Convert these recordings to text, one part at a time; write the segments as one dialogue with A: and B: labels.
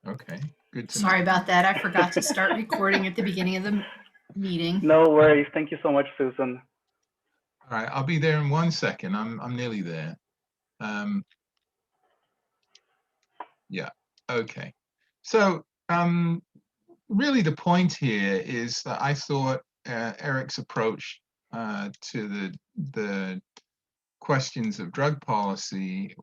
A: Okay, good to know.
B: Sorry about that. I forgot to start recording at the beginning of the meeting.
C: No worries. Thank you so much, Susan.
A: All right, I'll be there in 1 second. I'm nearly there. Yeah, okay. So really the point here is that I thought Eric's approach to the questions of drug policy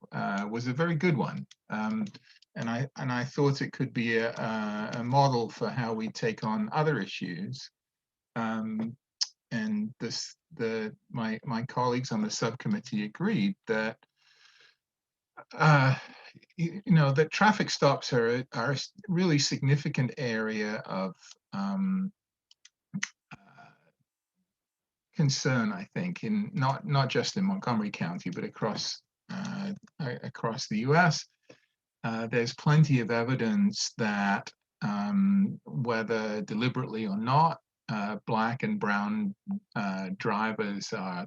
A: was a very good one. And I thought it could be a model for how we take on other issues. And my colleagues on the subcommittee agreed that that traffic stops are a really significant area of concern, I think, in not just in Montgomery County, but across the U.S. There's plenty of evidence that whether deliberately or not, black and brown drivers are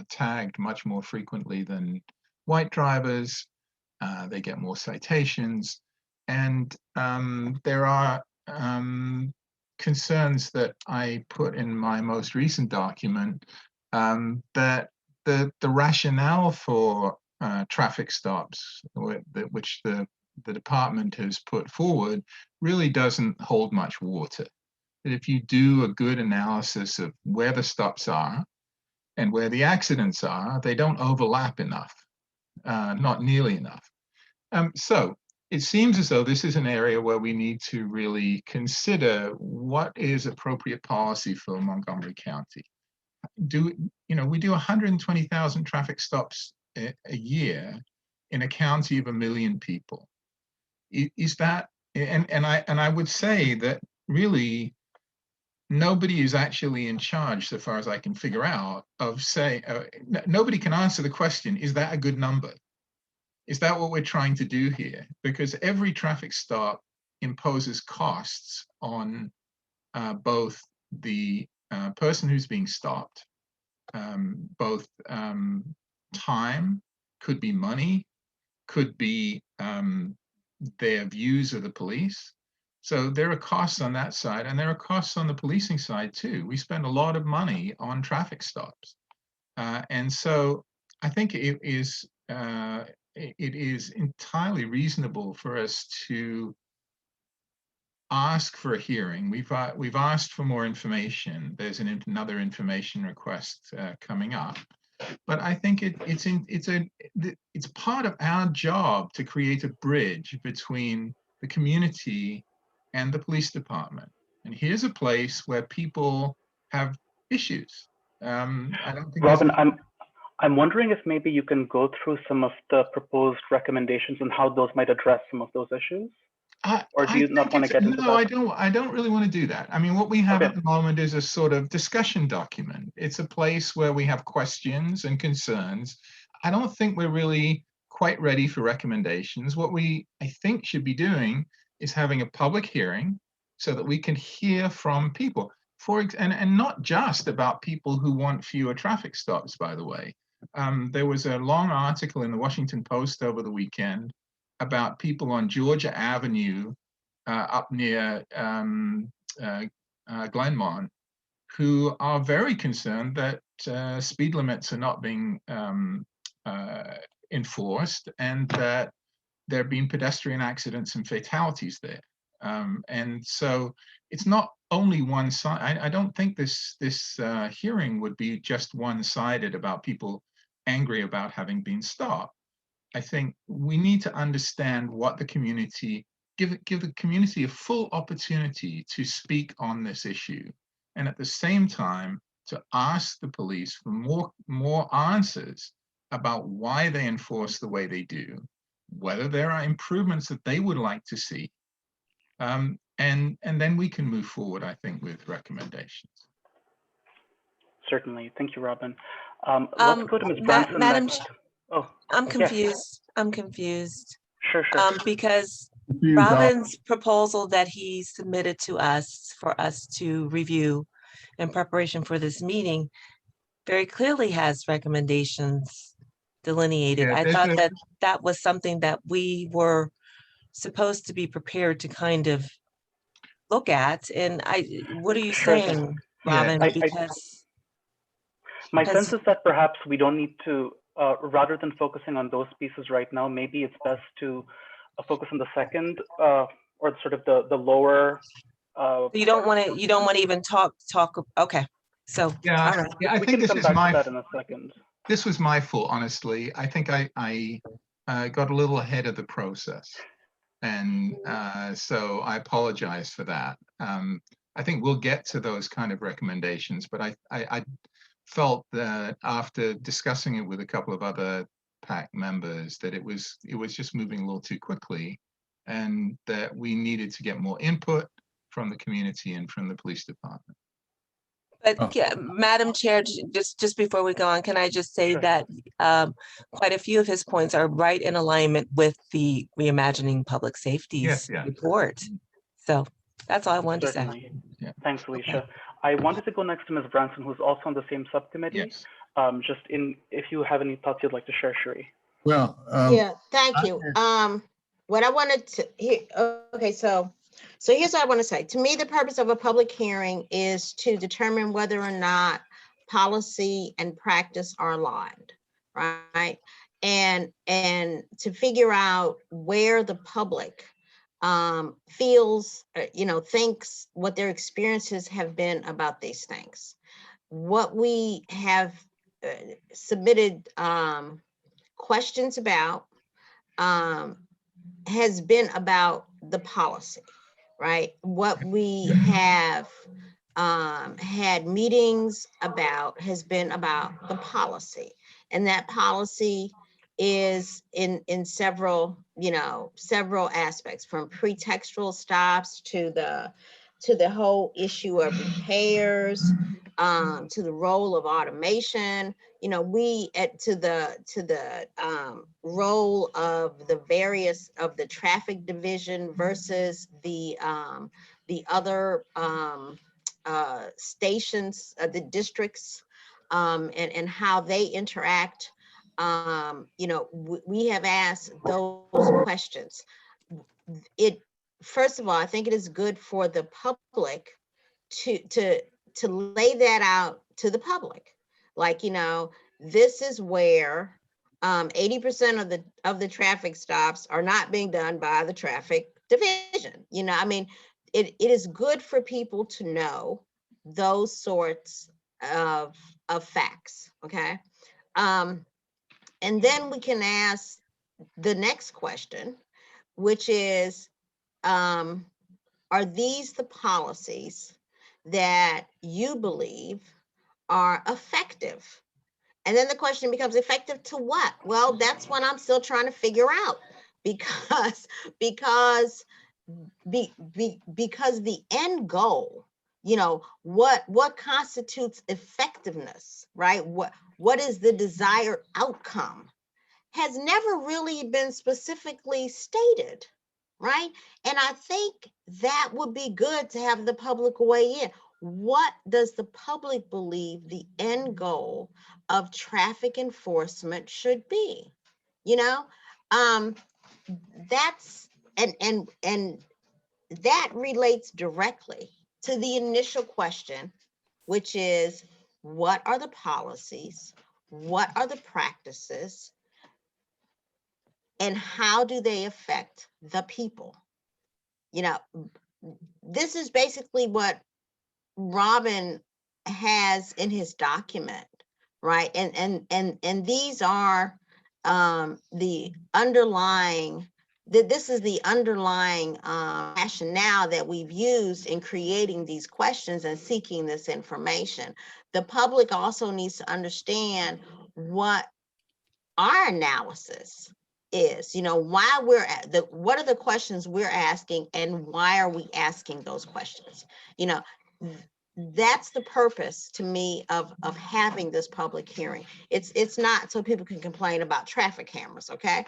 A: tagged much more frequently than white drivers. They get more citations, and there are concerns that I put in my most recent document that the rationale for traffic stops, which the department has put forward, really doesn't hold much water. That if you do a good analysis of where the stops are and where the accidents are, they don't overlap enough, not nearly enough. So it seems as though this is an area where we need to really consider what is appropriate policy for Montgomery County. We do 120,000 traffic stops a year in a county of 1 million people. Is that, and I would say that really nobody is actually in charge, so far as I can figure out, of saying, nobody can answer the question, is that a good number? Is that what we're trying to do here? Because every traffic stop imposes costs on both the person who's being stopped, both time, could be money, could be their views of the police. So there are costs on that side, and there are costs on the policing side too. We spend a lot of money on traffic stops. And so I think it is entirely reasonable for us to ask for a hearing. We've asked for more information. There's another information request coming up, but I think it's part of our job to create a bridge between the community and the police department. And here's a place where people have issues. I don't think
C: Robin, I'm wondering if maybe you can go through some of the proposed recommendations and how those might address some of those issues. Or do you not want to get into that?
A: No, I don't really want to do that. I mean, what we have at the moment is a sort of discussion document. It's a place where we have questions and concerns. I don't think we're really quite ready for recommendations. What I think should be doing is having a public hearing so that we can hear from people. And not just about people who want fewer traffic stops, by the way. There was a long article in the Washington Post over the weekend about people on Georgia Avenue up near Glenmont who are very concerned that speed limits are not being enforced and that there have been pedestrian accidents and fatalities there. And so it's not only one side. I don't think this hearing would be just one-sided about people angry about having been stopped. I think we need to understand what the community, give the community a full opportunity to speak on this issue, and at the same time to ask the police for more answers about why they enforce the way they do, whether there are improvements that they would like to see, and then we can move forward, I think, with recommendations.
C: Certainly, thank you, Robin. Let's go to Ms. Branson next. Oh,
D: I'm confused.
C: Yes.
D: I'm confused.
C: Sure.
D: Because Robin's proposal that he submitted to us for us to review in preparation for this meeting very clearly has recommendations delineated.
A: Yeah,
D: I
A: there's
D: thought
A: a-
D: that that was something that we were supposed to be prepared to kind of look at. And what are you
C: Sure.
D: saying,
A: Yeah,
D: Robin? Because
C: My sense is that perhaps we don't need to, rather than focusing on those pieces right now, maybe it's best to focus on the second, or sort of the lower.
D: you don't want to even talk. Okay. So,
A: yeah,
D: all right.
A: yeah. I
C: We
A: think
C: can
A: this
C: come
A: is
C: back
A: my
C: to that in a second.
A: this was my fault, honestly. I think I got a little ahead of the process, and so I apologize for that. I think we'll get to those kind of recommendations, but I felt that after discussing it with a couple of other PAC members that it was just moving a little too quickly, and that we needed to get more input from the community and from the police department.
D: But yeah, Madam Chair, just before we go on, can I just say
C: Sure.
D: that quite a few of his points are right in alignment with the Reimagining Public Safety's
A: Yeah.
D: report. So that's all I wanted to say.
C: Certainly.
A: Yeah.
C: Thanks, Alicia. I wanted to go next to Ms. Branson, who's also on the same subcommittee.
A: Yes.
C: If you have any thoughts you'd like to share, Sheree.
E: Well,
F: Yeah, thank you. What I wanted to okay, so here's what I want to say. To me, the purpose of a public hearing is to determine whether or not policy and practice are aligned, right? And to figure out where the public feels, thinks what their experiences have been about these things. What we have submitted questions about has been about the policy, right? What we have had meetings about has been about the policy, and that policy is in several aspects, from pretextual stops to the whole issue of repairs, to the role of automation, to the role of the various of the traffic division versus the other stations, the districts, and how they interact. We have asked those questions. First of all, I think it is good for the public to lay that out to the public. Like, this is where 80% of the traffic stops are not being done by the traffic division. It is good for people to know those sorts of facts. Okay. And then we can ask the next question, which is, are these the policies that you believe are effective? And then the question becomes, effective to what? Well, that's what I'm still trying to figure out, because the end goal, what constitutes effectiveness, right? What is the desired outcome has never really been specifically stated, right? And I think that would be good to have the public weigh in. What does the public believe the end goal of traffic enforcement should be? That's and that relates directly to the initial question, which is, what are the policies? What are the practices? And how do they affect the people? This is basically what Robin has in his document, right? And these are the underlying, this is the underlying rationale that we've used in creating these questions and seeking this information. The public also needs to understand what our analysis is, why what are the questions we're asking, and why are we asking those questions? That's the purpose to me of having this public hearing. It's not so people can complain about traffic cameras, okay?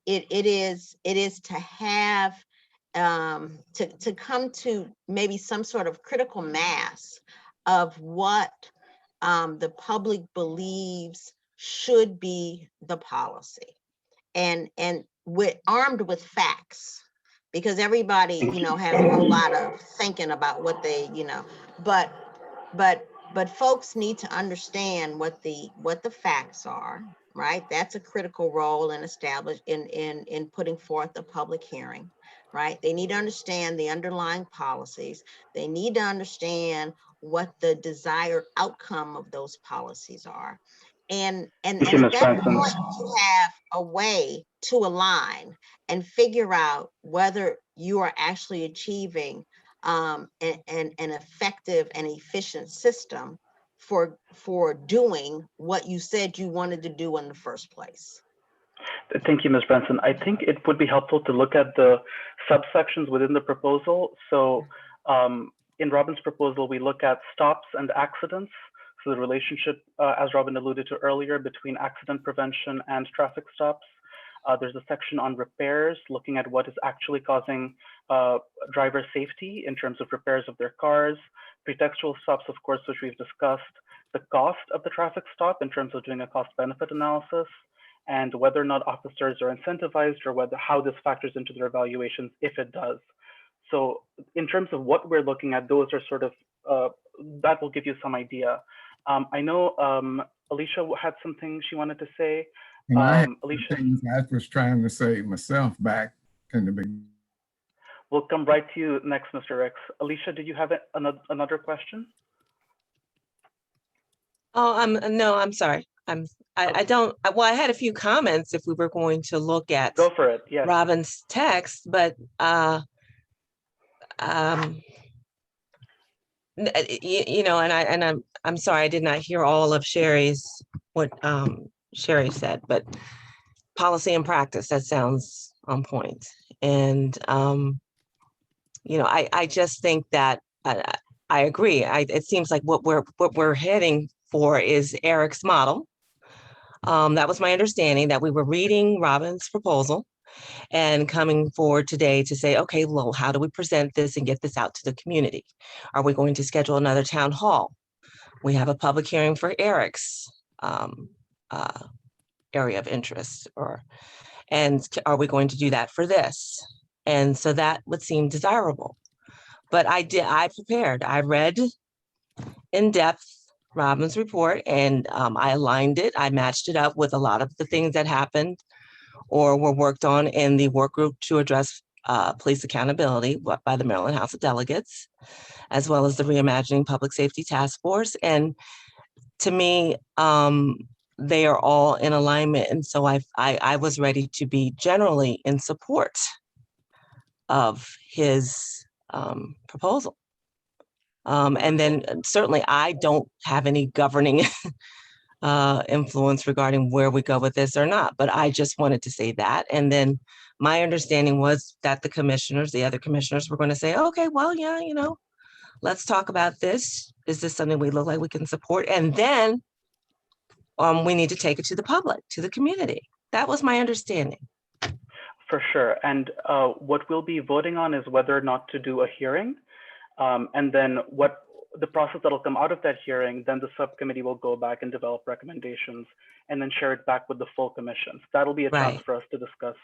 F: It is to have to come to maybe some sort of critical mass of what the public believes should be the policy. And armed with facts, because everybody, has a whole lot of thinking about what they, but folks need to understand what the facts are, right? That's a critical role in putting forth a public hearing, right? They need to understand the underlying policies. They need to understand what the desired outcome of those policies are. And at that point, you have a way to align and figure out whether you are actually achieving an effective and efficient system for doing what you said you wanted to do in the first place.
C: Thank you, Ms. Branson. I think it would be helpful to look at the subsections within the proposal. So in Robin's proposal, we look at stops and accidents. So the relationship, as Robin alluded to earlier, between accident prevention and traffic stops. There's a section on repairs, looking at what is actually causing driver safety in terms of repairs of their cars. Pretextual stops, of course, which we've discussed. The cost of the traffic stop in terms of doing a cost-benefit analysis, and whether or not officers are incentivized, or how this factors into their evaluations, if it does. So in terms of what we're looking at, those are sort of, that will give you some idea. I know Alicia had something she wanted to say.
E: Alicia, I was trying to say myself back in the beginning.
C: We'll come right to you next, Mr. Ricks. Alicia, did you have another question?
D: Oh, no, I'm sorry. I don't, well, I had a few comments if we were going to look at
C: Go for it. Yes.
D: Robin's text, but and I'm sorry, I did not hear all of what Sherry said, but policy and practice, that sounds on point. And I just think that I agree. It seems like what we're heading for is Eric's model. That was my understanding, that we were reading Robin's proposal and coming forward today to say, okay, well, how do we present this and get this out to the community? Are we going to schedule another town hall? We have a public hearing for Eric's area of interest, and are we going to do that for this? And so that would seem desirable. But I prepared, I read in depth Robin's report, and I aligned it. I matched it up with a lot of the things that happened or were worked on in the work group to address police accountability by the Maryland House of Delegates, as well as the Reimagining Public Safety Task Force. And to me, they are all in alignment. And so I was ready to be generally in support of his proposal. And then certainly I don't have any governing influence regarding where we go with this or not, but I just wanted to say that. And then my understanding was that the other commissioners were going to say, okay, well, yeah, let's talk about this. Is this something we look like we can support? And then we need to take it to the public, to the community. That was my understanding.
C: For sure. And what we'll be voting on is whether or not to do a hearing. And then what the process that'll come out of that hearing, then the subcommittee will go back and develop recommendations and then share it back with the full commission. So that'll be a chance for us to discuss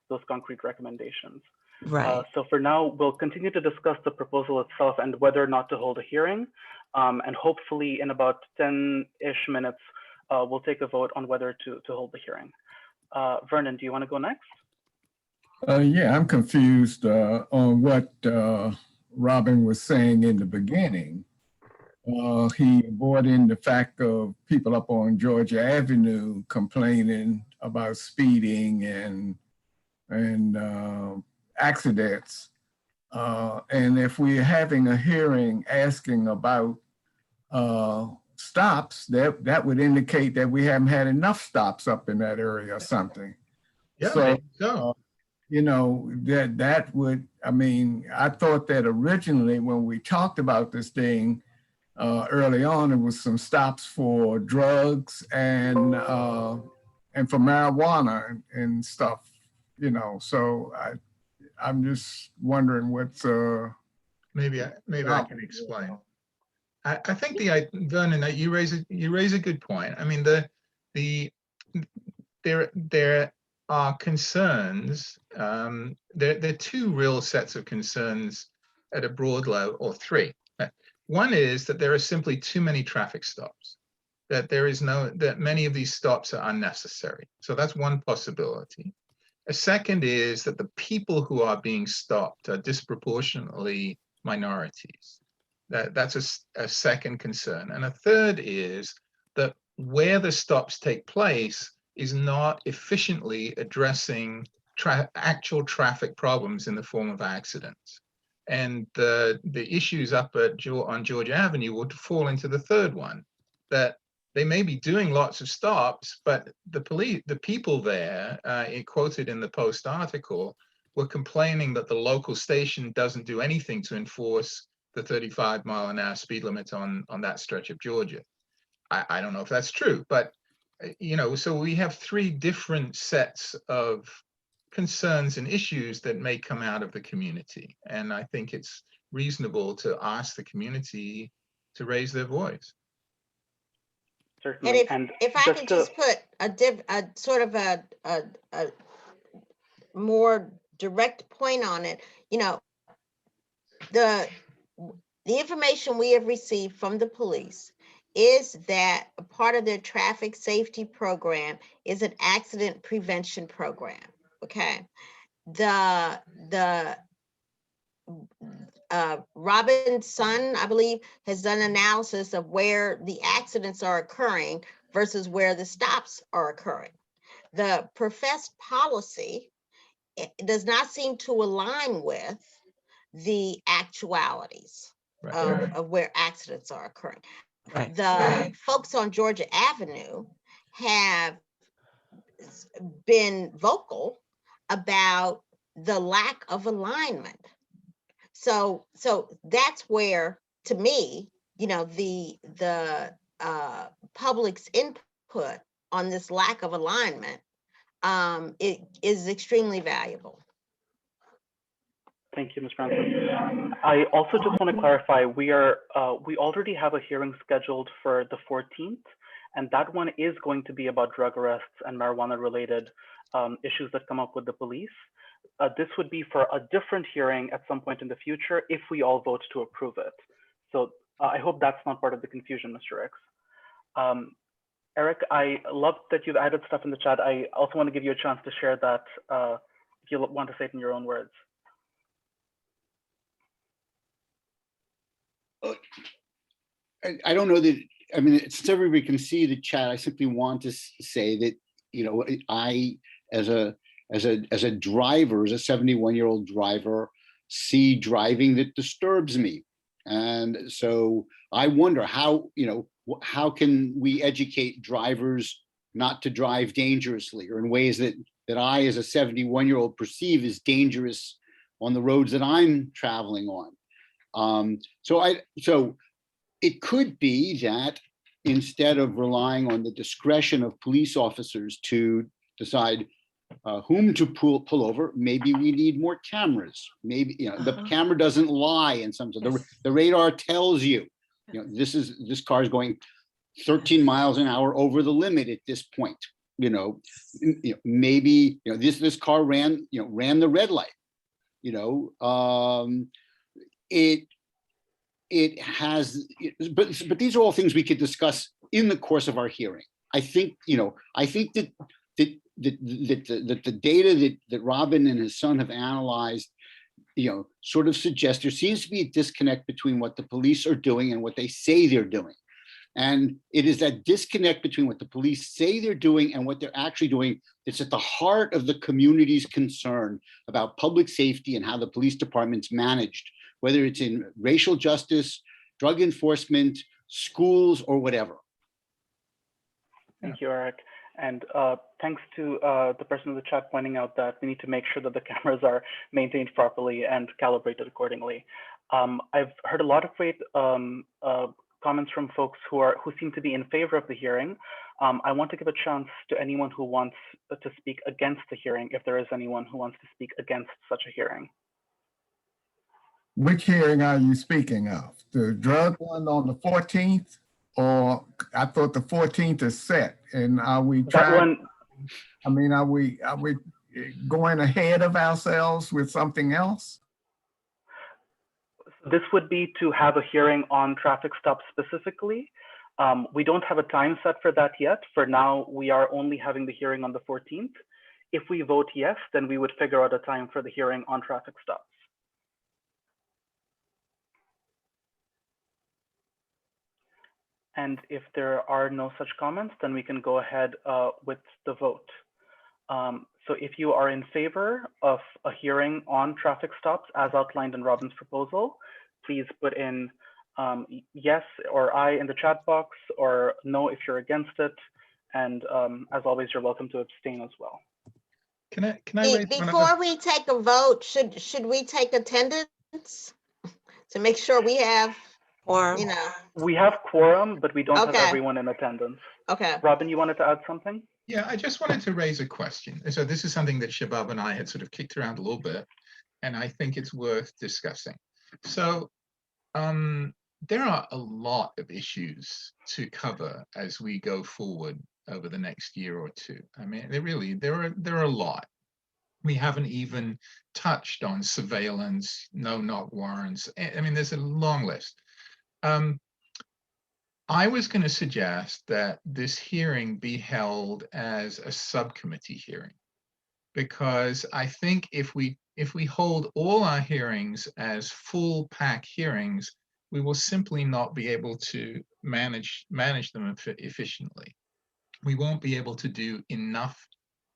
C: those concrete recommendations.
D: Right.
C: So for now, we'll continue to discuss the proposal itself and whether or not to hold a hearing. And hopefully in about 10-ish minutes, we'll take a vote on whether to hold the hearing. Vernon, do you want to go next?
E: Yeah, I'm confused on what Robin was saying in the beginning. He brought in the fact of people up on Georgia Avenue complaining about speeding and accidents. And if we're having a hearing asking about stops, that would indicate that we haven't had enough stops up in that area or something.
A: Yeah,
E: So that would, I thought that originally when we talked about this thing early on, it was some stops for drugs and for marijuana and stuff, so I'm just wondering what's
A: maybe I can explain. I think Vernon, that you raise a good point. I mean, there are concerns. There are two real sets of concerns at a broad level, or three. One is that there are simply too many traffic stops, that many of these stops are unnecessary. So that's one possibility. A second is that the people who are being stopped are disproportionately minorities. That's a second concern. And a third is that where the stops take place is not efficiently addressing actual traffic problems in the form of accidents. And the issues up on George Avenue would fall into the third one, that they may be doing lots of stops, but the people there, quoted in the Post article, were complaining that the local station doesn't do anything to enforce the 35-mile-an-hour speed limit on that stretch of Georgia. I don't know if that's true, but so we have three different sets of concerns and issues that may come out of the community. And I think it's reasonable to ask the community to raise their voice.
C: Certainly.
F: And if I can just put a sort of a more direct point on it, the information we have received from the police is that a part of their traffic safety program is an accident prevention program. Okay, Robin's son, I believe, has done analysis of where the accidents are occurring versus where the stops are occurring. The professed policy does not seem to align with the actualities of where accidents are occurring.
D: Right.
F: The folks on Georgia Avenue have been vocal about the lack of alignment. So that's where, to me, the public's input on this lack of alignment, it is extremely valuable.
C: Thank you, Ms. Branson. I also just want to clarify, we already have a hearing scheduled for the 14th, and that one is going to be about drug arrests and marijuana-related issues that come up with the police. This would be for a different hearing at some point in the future if we all vote to approve it. So I hope that's not part of the confusion, Mr. Ricks. Eric, I love that you've added stuff in the chat. I also want to give you a chance to share that if you want to say it in your own words.
G: I don't know that, I mean, since everybody can see the chat, I simply want to say that, I, as a driver, as a 71-year-old driver, see driving that disturbs me. And so I wonder how can we educate drivers not to drive dangerously, or in ways that I, as a 71-year-old, perceive as dangerous on the roads that I'm traveling on. So it could be that instead of relying on the discretion of police officers to decide whom to pull over, maybe we need more cameras. Maybe the camera doesn't lie in some sense. The radar tells you, this car is going 13 miles an hour over the limit at this point. Maybe this car ran the red light. It has, but these are all things we could discuss in the course of our hearing. I think that the data that Robin and his son have analyzed, sort of suggests there seems to be a disconnect between what the police are doing and what they say they're doing. And it is that disconnect between what the police say they're doing and what they're actually doing that's at the heart of the community's concern about public safety and how the police department's managed, whether it's in racial justice, drug enforcement, schools, or whatever.
C: Thank you, Eric. And thanks to the person in the chat pointing out that we need to make sure that the cameras are maintained properly and calibrated accordingly. I've heard a lot of great comments from folks who seem to be in favor of the hearing. I want to give a chance to anyone who wants to speak against the hearing, if there is anyone who wants to speak against such a hearing.
E: Which hearing are you speaking of? The drug one on the 14th? Or I thought the 14th is set, and are we
C: That
E: trying?
C: one,
E: I mean, are we going ahead of ourselves with something else?
C: this would be to have a hearing on traffic stops specifically. We don't have a time set for that yet. For now, we are only having the hearing on the 14th. If we vote yes, then we would figure out a time for the hearing on traffic stops. And if there are no such comments, then we can go ahead with the vote. So if you are in favor of a hearing on traffic stops as outlined in Robin's proposal, please put in yes or aye in the chat box, or no if you're against it. And as always, you're welcome to abstain as well.
A: Can I raise one
F: Before
A: other?
F: we take a vote, should we take attendance to make sure we have,
D: Or
F: you know,
C: We have quorum, but we don't have
F: Okay.
C: everyone in attendance.
F: okay.
C: Robin, you wanted to add something?
A: Yeah, I just wanted to raise a question. So this is something that Shabab and I had sort of kicked around a little bit, and I think it's worth discussing. So there are a lot of issues to cover as we go forward over the next year or two. I mean, there are a lot. We haven't even touched on surveillance, no-knock warrants. I mean, there's a long list. I was going to suggest that this hearing be held as a subcommittee hearing, because I think if we hold all our hearings as full pack hearings, we will simply not be able to manage them efficiently. We won't be able to do enough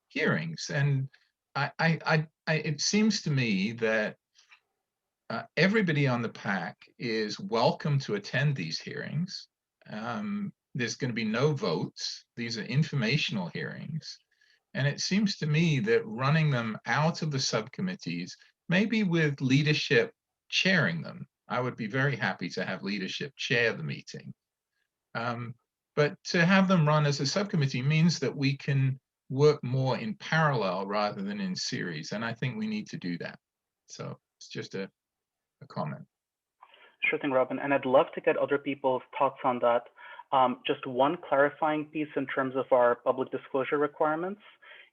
A: hearings, and it seems to me that everybody on the pack is welcome to attend these hearings. There's going to be no votes. These are informational hearings. And it seems to me that running them out of the subcommittees, maybe with leadership chairing them, I would be very happy to have leadership chair the meeting. But to have them run as a subcommittee means that we can work more in parallel rather than in series. And I think we need to do that. So it's just a comment.
C: Sure thing, Robin. And I'd love to get other people's thoughts on that. Just one clarifying piece in terms of our public disclosure requirements.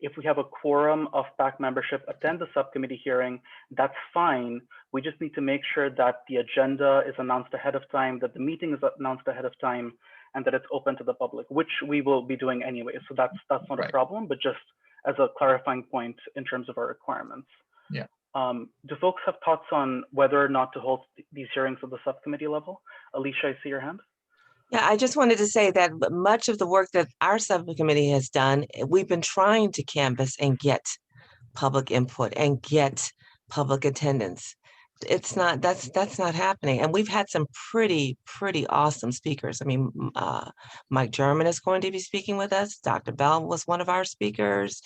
C: If we have a quorum of PAC membership attend the subcommittee hearing, that's fine. We just need to make sure that the agenda is announced ahead of time, that the meeting is announced ahead of time, and that it's open to the public, which we will be doing anyway. So that's not
A: Right.
C: a problem, but just as a clarifying point in terms of our requirements.
A: Yeah.
C: Do folks have thoughts on whether or not to hold these hearings at the subcommittee level? Alicia, I see your hand.
D: yeah, I just wanted to say that much of the work that our subcommittee has done, we've been trying to canvass and get public input and get public attendance. It's not, that's not happening. And we've had some pretty awesome speakers. I mean, Mike German is going to be speaking with us. Dr. Bell was one of our speakers.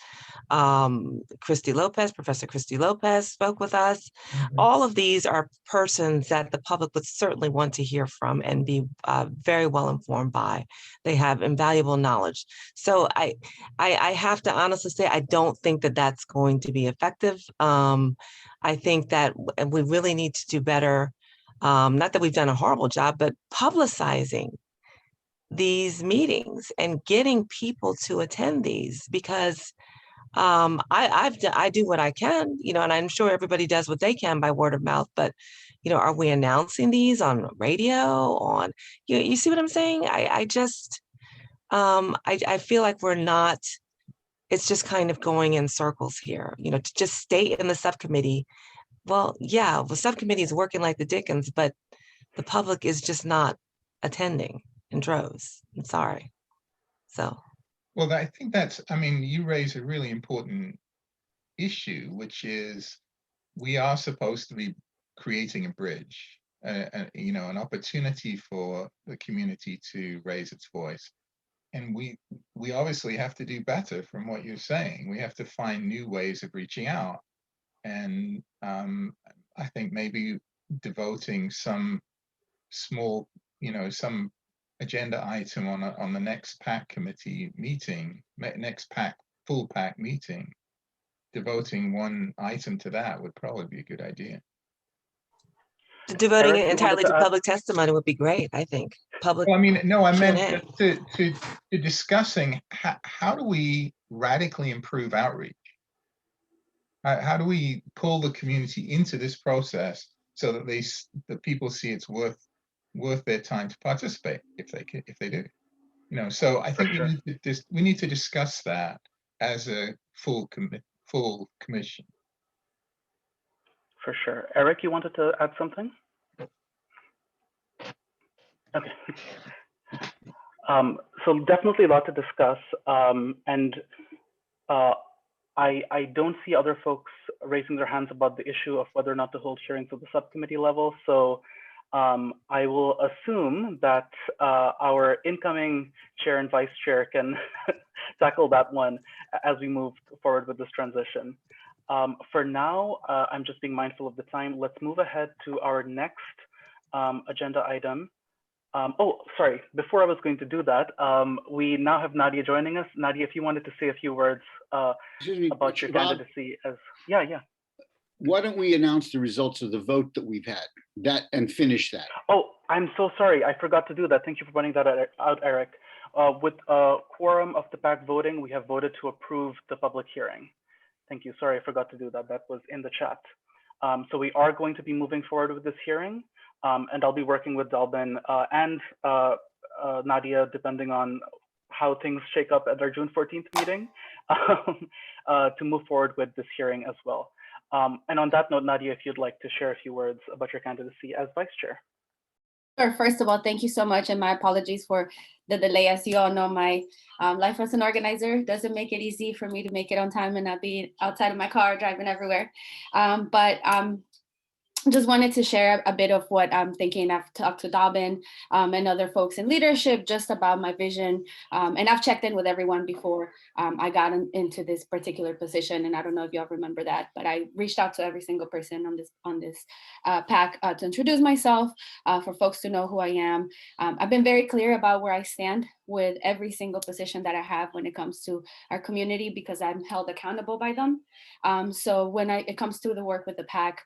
D: Professor Christy Lopez spoke with us. All of these are persons that the public would certainly want to hear from and be very well informed by. They have invaluable knowledge. So I have to honestly say, I don't think that that's going to be effective. I think that we really need to do better. Not that we've done a horrible job, but publicizing these meetings and getting people to attend these, because I do what I can, you know, and I'm sure everybody does what they can by word of mouth, but you know, are we announcing these on radio, on, you see what I'm saying? I feel like we're not, it's just kind of going in circles here, you know, to just stay in the subcommittee. Well, yeah, the subcommittee is working like the Dickens, but the public is just not attending in droves. I'm sorry. So.
A: Well, I think I mean, you raise a really important issue, which is we are supposed to be creating a bridge, you know, an opportunity for the community to raise its voice. And we obviously have to do better from what you're saying. We have to find new ways of reaching out. And I think maybe devoting some small, you know, some agenda item on the next PAC committee meeting, next PAC full PAC meeting, devoting one item to that would probably be a good idea.
D: Devoting
C: Eric,
D: it
C: you wanted
D: entirely
C: to
D: to
C: add?
D: public testimony would be great, I think. Public,
A: Well, I mean, no, I meant
D: Q&A.
A: to discussing how do we radically improve outreach? How do we pull the community into this process so that that people see it's worth their time to participate if they do? You know, so I think
C: sure.
A: we need to discuss that as a full commission.
C: For sure. Eric, you wanted to add something? Okay. So definitely a lot to discuss. I don't see other folks raising their hands about the issue of whether or not to hold hearings at the subcommittee level. So I will assume that our incoming chair and vice chair can tackle that one as we move forward with this transition. For now, I'm just being mindful of the time. Let's move ahead to our next agenda item. Oh, sorry, before I was going to do that, we now have Nadia joining us. Nadia, if you wanted to say a few words about your candidacy as, yeah.
G: Why don't we announce the results of the vote that we've had and finish that?
C: Oh, I'm so sorry. I forgot to do that. Thank you for pointing that out, Eric. With a quorum of the PAC voting, we have voted to approve the public hearing. Thank you. Sorry, I forgot to do that. That was in the chat. So we are going to be moving forward with this hearing, and I'll be working with Dalbin and Nadia, depending on how things shake up at our June 14th meeting, to move forward with this hearing as well. And on that note, Nadia, if you'd like to share a few words about your candidacy as vice chair.
H: Sure. First of all, thank you so much, and my apologies for the delay. As you all know, my life as an organizer doesn't make it easy for me to make it on time and not be outside of my car driving everywhere. Just wanted to share a bit of what I'm thinking. I've talked to Dalbin and other folks in leadership just about my vision. And I've checked in with everyone before I got into this particular position. And I don't know if y'all remember that, but I reached out to every single person on this PAC to introduce myself, for folks to know who I am. I've been very clear about where I stand with every single position that I have when it comes to our community, because I'm held accountable by them. So when it comes to the work with the PAC,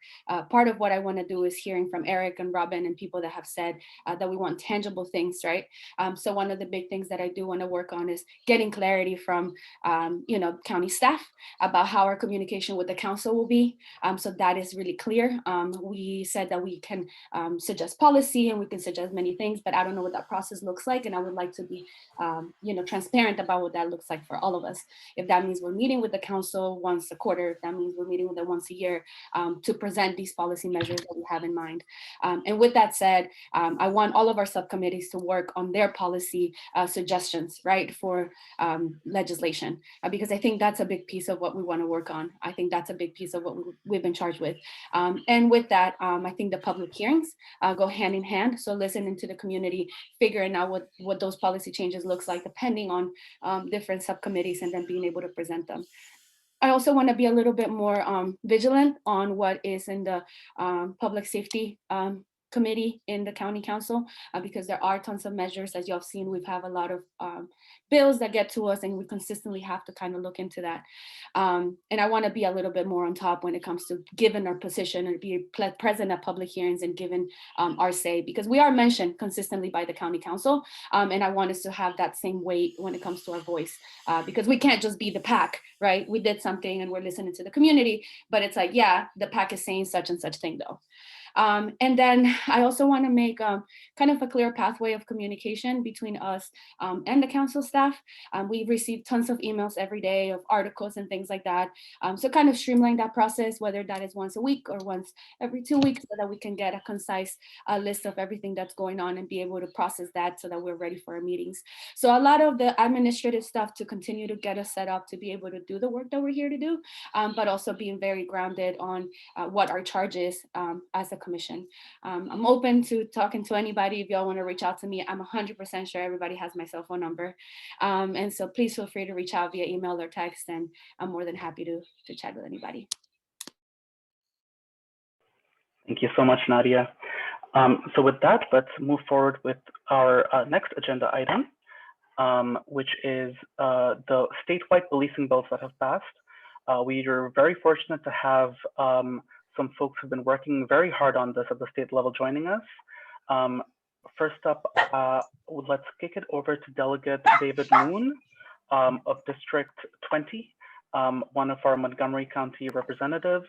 H: part of what I want to do is hearing from Eric and Robin and people that have said that we want tangible things, right? So one of the big things that I do want to work on is getting clarity from, county staff about how our communication with the council will be. So that is really clear. We said that we can suggest policy and we can suggest many things, but I don't know what that process looks like. And I would like to be, transparent about what that looks like for all of us. If that means we're meeting with the council once a quarter, if that means we're meeting with them once a year to present these policy measures that we have in mind. And with that said, I want all of our subcommittees to work on their policy suggestions, right, for legislation, because I think that's a big piece of what we want to work on. I think that's a big piece of what we've been charged with. And with that, I think the public hearings go hand in hand. So listening to the community, figuring out what those policy changes looks like, depending on different subcommittees, and then being able to present them. I also want to be a little bit more vigilant on what is in the public safety committee in the county council, because there are tons of measures. As you have seen, we've have a lot of bills that get to us, and we consistently have to kind of look into that. And I want to be a little bit more on top when it comes to giving our position and be present at public hearings and giving our say, because we are mentioned consistently by the county council. And I want us to have that same weight when it comes to our voice, because we can't just be the PAC, right? We did something and we're listening to the community, but it's like, yeah, the PAC is saying such and such thing though. And then I also want to make kind of a clear pathway of communication between us and the council staff. We receive tons of emails every day of articles and things like that. So kind of streamline that process, whether that is once a week or once every 2 weeks, so that we can get a concise list of everything that's going on and be able to process that so that we're ready for our meetings. So a lot of the administrative stuff to continue to get us set up to be able to do the work that we're here to do, but also being very grounded on what our charge is as a commission. I'm open to talking to anybody. If y'all want to reach out to me, I'm 100% sure everybody has my cell phone number. And so please feel free to reach out via email or text, and I'm more than happy to chat with anybody.
C: Thank you so much, Nadia. So with that, let's move forward with our next agenda item, which is the statewide policing bills that have passed. We are very fortunate to have some some folks who've been working very hard on this at the state level joining us. First up, let's kick it over to Delegate David Moon of District 20, one of our Montgomery County representatives,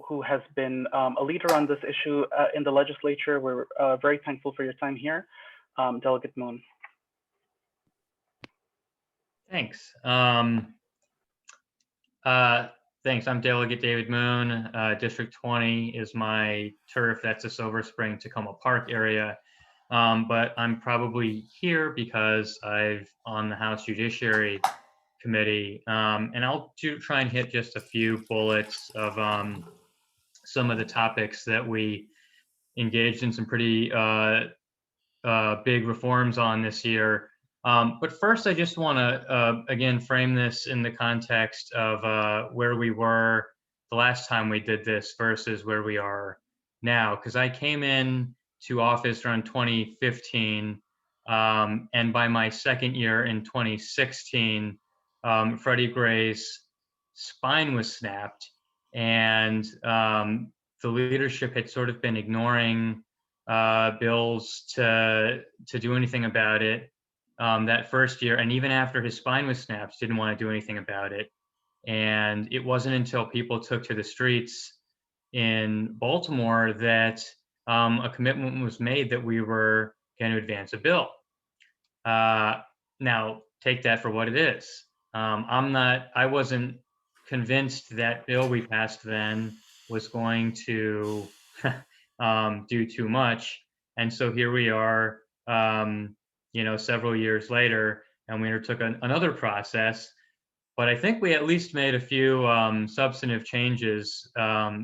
C: who has been a leader on this issue in the legislature. We're very thankful for your time here. Delegate Moon.
I: Thanks. Thanks. I'm Delegate David Moon. District 20 is my turf. That's the Silver Spring Tacoma Park area. But I'm probably here because I'm on the House Judiciary Committee. And I'll try and hit just a few bullets of some of the topics that we engaged in some pretty big reforms on this year. But first, I just want to, again, frame this in the context of where we were the last time we did this versus where we are now. Because I came in to office around 2015, and by my second year in 2016, Freddie Gray's spine was snapped, and the leadership had sort of been ignoring bills to do anything about it. That first year, and even after his spine was snapped, didn't want to do anything about it. And it wasn't until people took to the streets in Baltimore that a commitment was made that we were going to advance a bill. Now, take that for what it is. I wasn't convinced that bill we passed then was going to do too much. And so here we are, several years later, and we undertook another process. But I think we at least made a few substantive changes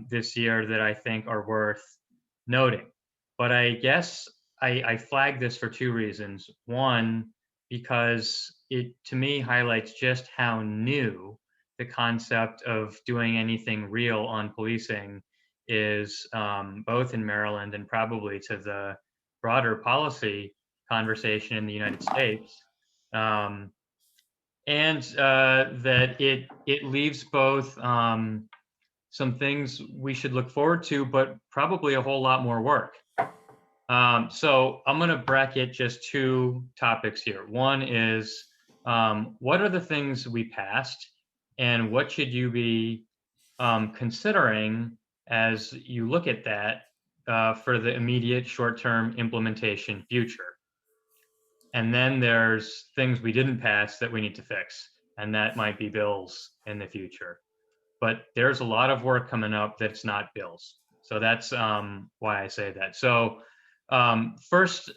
I: this year that I think are worth noting. But I guess I flagged this for two reasons. One, because it, to me, highlights just how new the concept of doing anything real on policing is, both in Maryland and probably to the broader policy conversation in the United States, and that it leaves both some things we should look forward to, but probably a whole lot more work. So I'm going to bracket just two topics here. One is, what are the things we passed, and what should you be considering as you look at that for the immediate short-term implementation future? And then there's things we didn't pass that we need to fix, and that might be bills in the future. But there's a lot of work coming up that's not bills. So that's why I say that. So first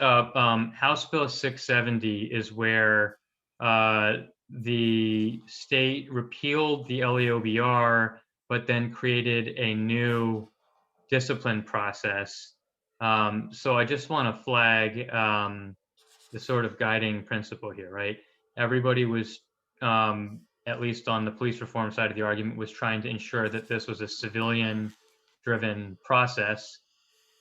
I: up, House Bill 670 is where the state repealed the LEOBR, but then created a new discipline process. So I just want to flag the sort of guiding principle here, right? Everybody was, at least on the police reform side of the argument, was trying to ensure that this was a civilian-driven process.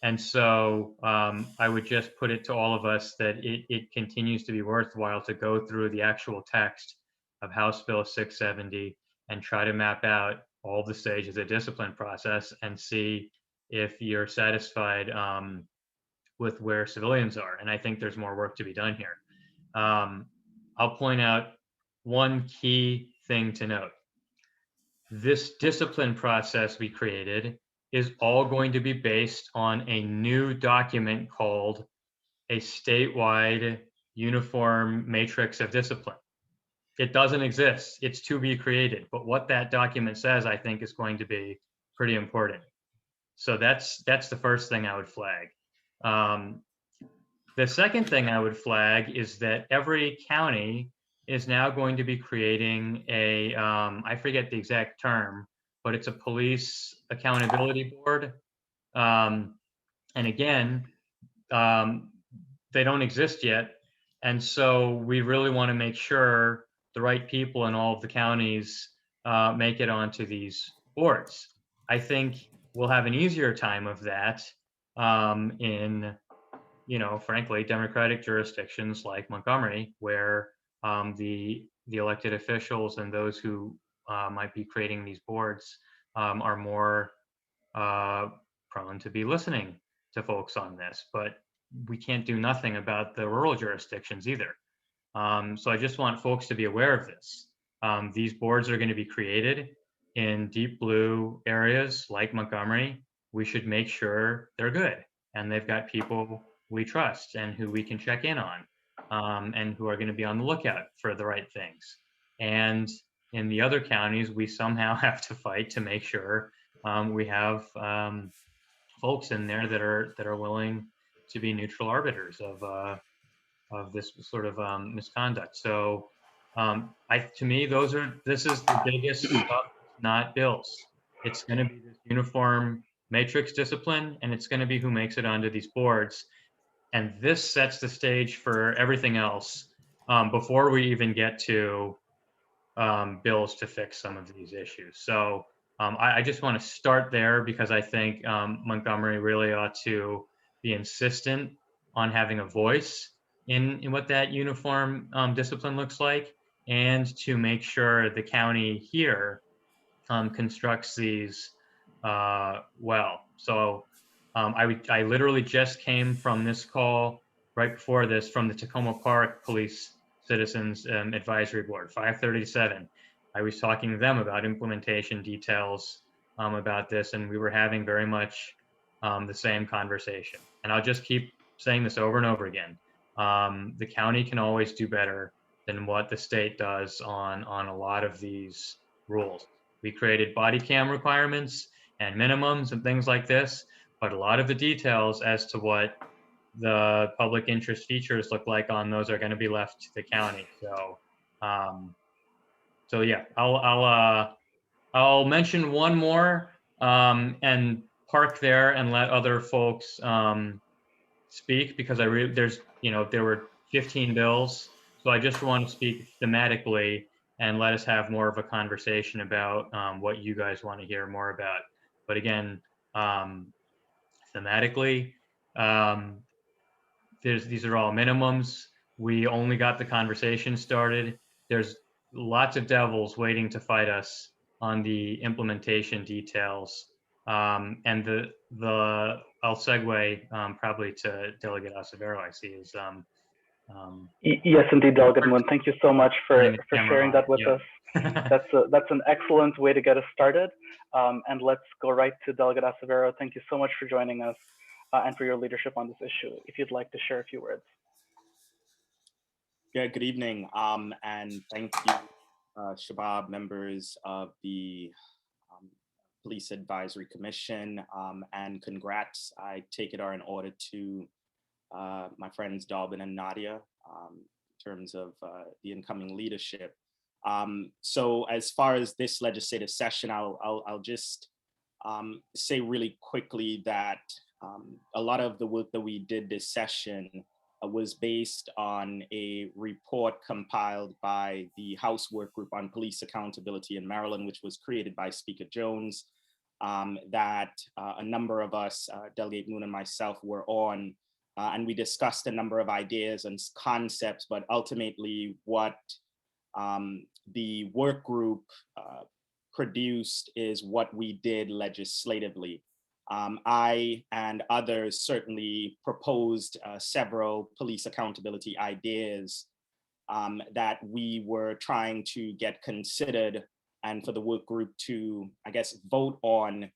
I: And so I would just put it to all of us that it continues to be worthwhile to go through the actual text of House Bill 670 and try to map out all the stages of the discipline process and see if you're satisfied with where civilians are. And I think there's more work to be done here. I'll point out one key thing to note. This discipline process we created is all going to be based on a new document called a statewide uniform matrix of discipline. It doesn't exist. It's to be created. But what that document says, I think, is going to be pretty important. So that's the first thing I would flag. The second thing I would flag is that every county is now going to be creating a, I forget the exact term, but it's a police accountability board. And again, they don't exist yet. And so we really want to make sure the right people in all of the counties make it onto these boards. I think we'll have an easier time of that in, frankly, democratic jurisdictions like Montgomery, where the elected officials and those who might be creating these boards are more prone to be listening to folks on this, but we can't do nothing about the rural jurisdictions either. So I just want folks to be aware of this. These boards are going to be created in deep blue areas like Montgomery. We should make sure they're good and they've got people we trust and who we can check in on, and who are going to be on the lookout for the right things. And in the other counties, we somehow have to fight to make sure we have folks in there that are willing to be neutral arbiters of this sort of misconduct. So to me, this is the biggest stuff, not bills. It's going to be this uniform matrix discipline, and it's going to be who makes it onto these boards. And this sets the stage for everything else before we even get to bills to fix some of these issues. So I just want to start there because I think Montgomery really ought to be insistent on having a voice in what that uniform discipline looks like, and to make sure the county here constructs these well. So I literally just came from this call right before this from the Tacoma Park Police Citizens Advisory Board, 5:37. I was talking to them about implementation details about this, and we were having very much the same conversation. And I'll just keep saying this over and over again. The county can always do better than what the state does on a lot of these rules. We created body cam requirements and minimums and things like this, but a lot of the details as to what the public interest features look like on those are going to be left to the county. So, so yeah, I'll mention one more and park there and let other folks speak, because there were 15 bills, so I just want to speak thematically and let us have more of a conversation about what you guys want to hear more about. But again, thematically, these are all minimums. We only got the conversation started. There's lots of devils waiting to fight us on the implementation details. And I'll segue probably to Delegate Acevedo, I see is
C: Yes, indeed, Delegate Moon. Thank you so much for sharing that with us. That's an excellent way to get us started. And let's go right to Delegate Acevedo. Thank you so much for joining us and for your leadership on this issue. If you'd like to share a few words.
J: Yeah, good evening. And thank you, Shabab, members of the Police Advisory Commission, and congrats, I take it, are in order to my friends Dalvin and Nadia in terms of the incoming leadership. So as far as this legislative session, I'll just say really quickly that a lot of the work that we did this session was based on a report compiled by the House Work Group on Police Accountability in Maryland, which was created by Speaker Jones, that a number of us, Delegate Moon and myself, were on. And we discussed a number of ideas and concepts, but ultimately what the work group produced is what we did legislatively. I and others certainly proposed several police accountability ideas that we were trying to get considered and for the work group to, I guess, vote on,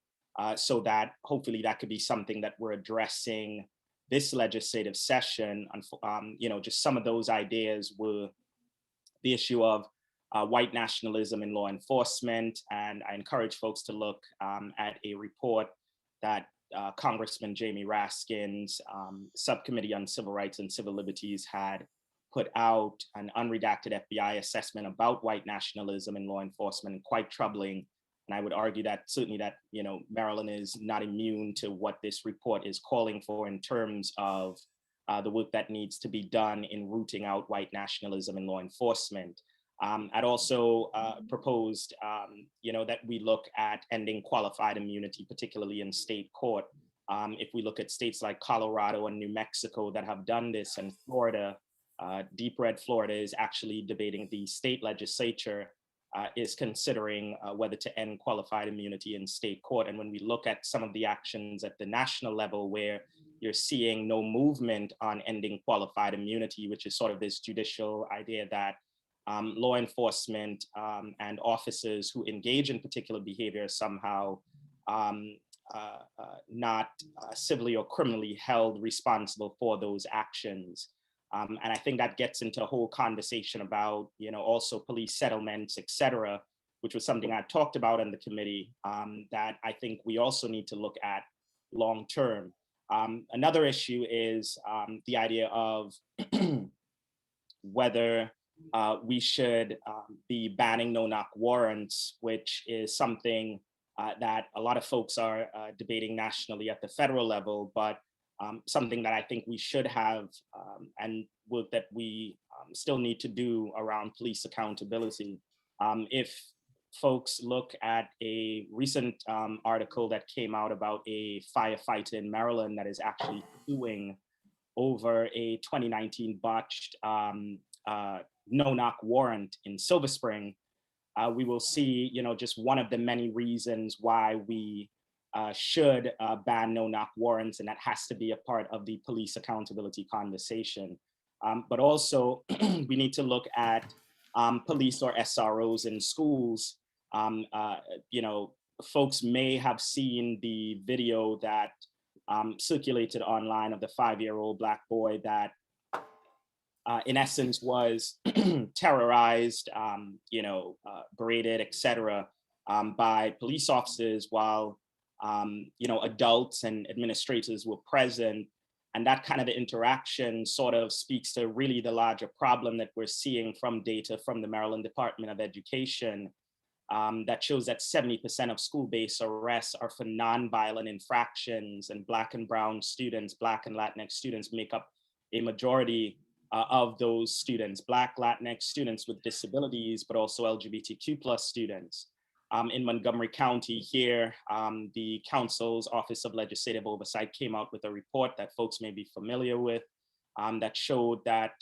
J: so that hopefully that could be something that we're addressing this legislative session. Just some of those ideas were the issue of white nationalism in law enforcement. And I encourage folks to look at a report that Congressman Jamie Raskin's Subcommittee on Civil Rights and Civil Liberties had put out, an unredacted FBI assessment about white nationalism in law enforcement, quite troubling. And I would argue that certainly that, Maryland is not immune to what this report is calling for in terms of the work that needs to be done in rooting out white nationalism in law enforcement. I'd also proposed, that we look at ending qualified immunity, particularly in state court. If we look at states like Colorado and New Mexico that have done this, and Florida, Deep Red Florida is actually debating the state legislature is considering whether to end qualified immunity in state court. And when we look at some of the actions at the national level where you're seeing no movement on ending qualified immunity, which is sort of this judicial idea that law enforcement and officers who engage in particular behavior somehow not civilly or criminally held responsible for those actions. And I think that gets into a whole conversation about, also police settlements, et cetera, which was something I talked about in the committee that I think we also need to look at long term. Another issue is the idea of whether we should be banning no-knock warrants, which is something that a lot of folks are debating nationally at the federal level, but something that I think we should have and work that we still need to do around police accountability. If folks look at a recent article that came out about a firefighter in Maryland that is actually suing over a 2019 botched no-knock warrant in Silver Spring, we will see, just one of the many reasons why we should ban no-knock warrants, and that has to be a part of the police accountability conversation. But also, we need to look at police or SROs in schools. Folks may have seen the video that circulated online of the 5-year-old Black boy that in essence was terrorized, berated, et cetera, by police officers while adults and administrators were present. And that kind of interaction sort of speaks to really the larger problem that we're seeing from data from the Maryland Department of Education that shows that 70% of school-based arrests are for nonviolent infractions, and Black and Brown students, Black and Latinx students make up a majority of those students, Black, Latinx students with disabilities, but also LGBTQ+ students. In Montgomery County here, the Council's Office of Legislative Oversight came out with a report that folks may be familiar with that showed that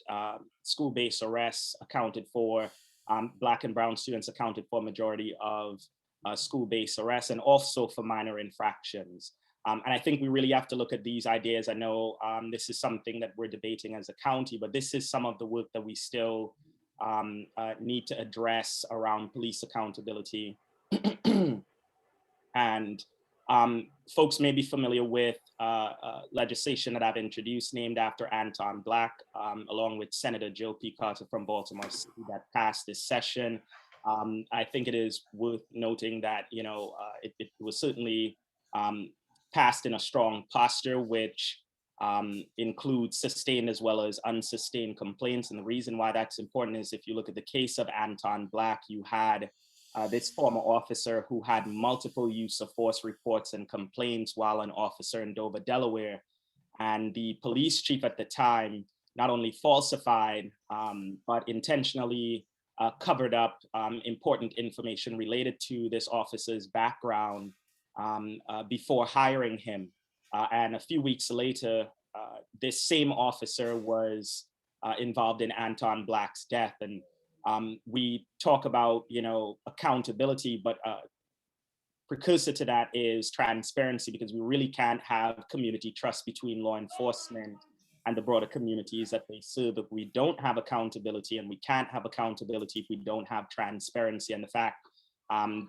J: school-based arrests accounted for, Black and Brown students accounted for a majority of school-based arrests, and also for minor infractions. And I think we really have to look at these ideas. I know this is something that we're debating as a county, but this is some of the work that we still need to address around police accountability. And folks may be familiar with legislation that I've introduced named after Anton Black, along with Senator Jill P. Carter from Baltimore City, that passed this session. I think it is worth noting that, it was certainly passed in a strong posture, which includes sustained as well as unsustained complaints. And the reason why that's important is if you look at the case of Anton Black, you had this former officer who had multiple use of force reports and complaints while an officer in Dover, Delaware. And the police chief at the time not only falsified, but intentionally covered up important information related to this officer's background before hiring him. And a few weeks later, this same officer was involved in Anton Black's death. And we talk about, accountability, but precursor to that is transparency, because we really can't have community trust between law enforcement and the broader communities that they serve if we don't have accountability, and we can't have accountability if we don't have transparency. And the fact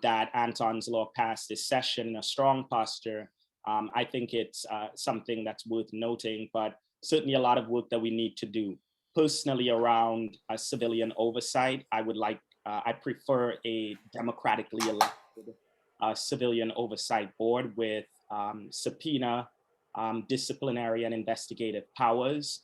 J: that Anton's law passed this session in a strong posture, I think it's something that's worth noting, but certainly a lot of work that we need to do. Personally, around civilian oversight, I prefer a democratically elected civilian oversight board with subpoena, disciplinary and investigative powers,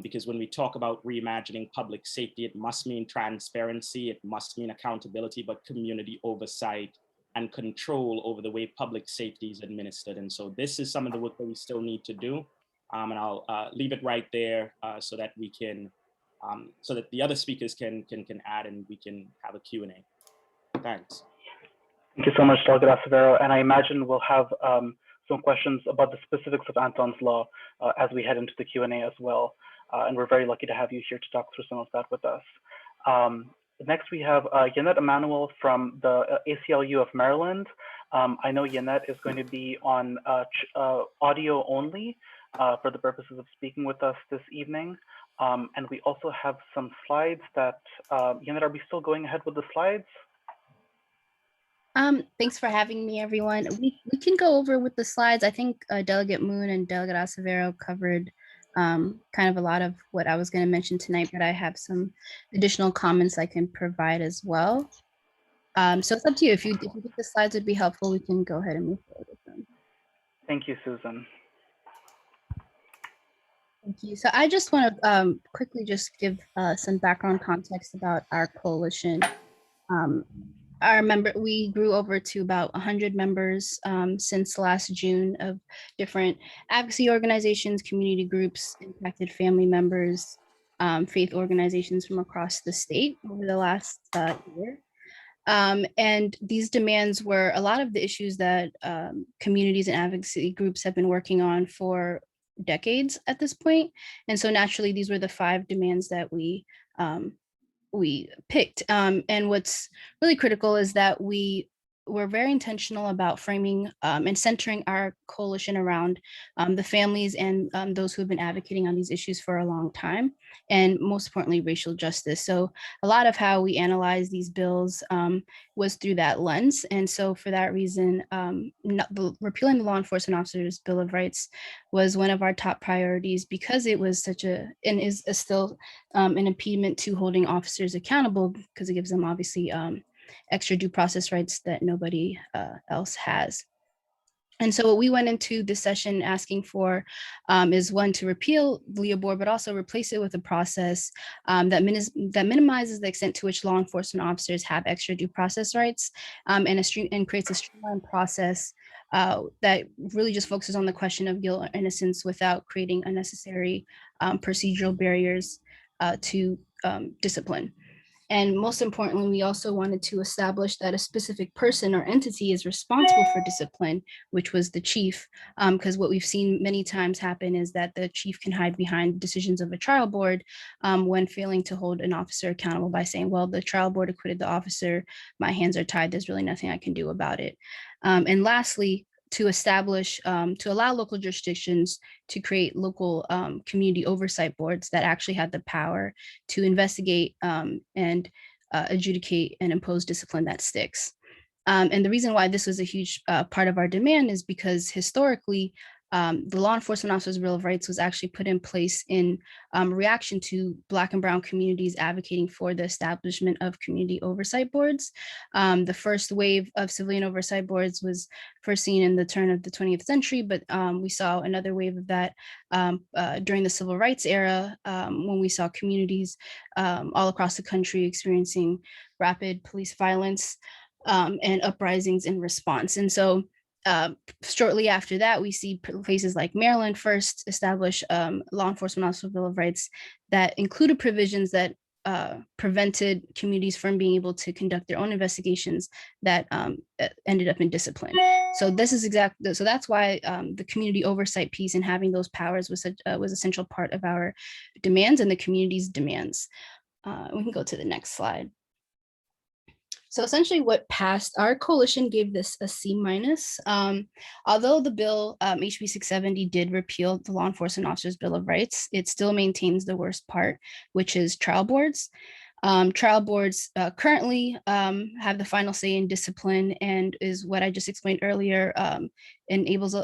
J: because when we talk about reimagining public safety, it must mean transparency, it must mean accountability, but community oversight and control over the way public safety is administered. And so this is some of the work that we still need to do. And I'll leave it right there so that we can, so that the other speakers can add and we can have a Q&A. Thanks.
C: Thank you so much, Dr. Acevedo. And I imagine we'll have some questions about the specifics of Anton's law as we head into the Q&A as well. And we're very lucky to have you here to talk through some of that with us. Next, we have Yannette Emanuel from the ACLU of Maryland. I know Yannette is going to be on audio only for the purposes of speaking with us this evening. And we also have some slides that, Yannette, are we still going ahead with the slides?
K: Thanks for having me, everyone. We can go over with the slides. I think Delegate Moon and Delegate Acevero covered kind of a lot of what I was going to mention tonight, but I have some additional comments I can provide as well. So it's up to you. If you think the slides would be helpful, we can go ahead and move forward with them.
C: Thank you, Susan.
K: Thank you. So I just want to quickly just give some background context about our coalition. We grew over to about 100 members since last June of different advocacy organizations, community groups, impacted family members, faith organizations from across the state over the last year. And these demands were a lot of the issues that communities and advocacy groups have been working on for decades at this point. And so naturally, these were the 5 demands that we picked. And what's really critical is that we were very intentional about framing and centering our coalition around the families and those who have been advocating on these issues for a long time, and most importantly, racial justice. So a lot of how we analyze these bills was through that lens. And so for that reason, repealing the Law Enforcement Officers Bill of Rights was one of our top priorities, because it was such and is still an impediment to holding officers accountable, because it gives them obviously extra due process rights that nobody else has. And so what we went into this session asking for is, one, to repeal the Leah Board, but also replace it with a process that minimizes the extent to which law enforcement officers have extra due process rights, and creates a streamlined process that really just focuses on the question of guilt or innocence without creating unnecessary procedural barriers to discipline. And most importantly, we also wanted to establish that a specific person or entity is responsible for discipline, which was the chief, because what we've seen many times happen is that the chief can hide behind decisions of a trial board when failing to hold an officer accountable by saying, well, the trial board acquitted the officer, my hands are tied, there's really nothing I can do about it. And lastly, to establish, to allow local jurisdictions to create local community oversight boards that actually had the power to investigate and adjudicate and impose discipline that sticks. And the reason why this was a huge part of our demand is because historically, the Law Enforcement Officers Bill of Rights was actually put in place in reaction to Black and Brown communities advocating for the establishment of community oversight boards. The first wave of civilian oversight boards was first seen in the turn of the 20th century, but we saw another wave of that during the civil rights era, when we saw communities all across the country experiencing rapid police violence and uprisings in response. And so shortly after that, we see places like Maryland first establish Law Enforcement Officer Bill of Rights that included provisions that prevented communities from being able to conduct their own investigations that ended up in discipline. So this is so that's why the community oversight piece and having those powers was a central part of our demands and the community's demands. We can go to the next slide. So essentially what passed, our coalition gave this a C-. Although the bill, HB 670, did repeal the Law Enforcement Officers Bill of Rights, it still maintains the worst part, which is trial boards. Trial boards currently have the final say in discipline, and is what I just explained earlier, enables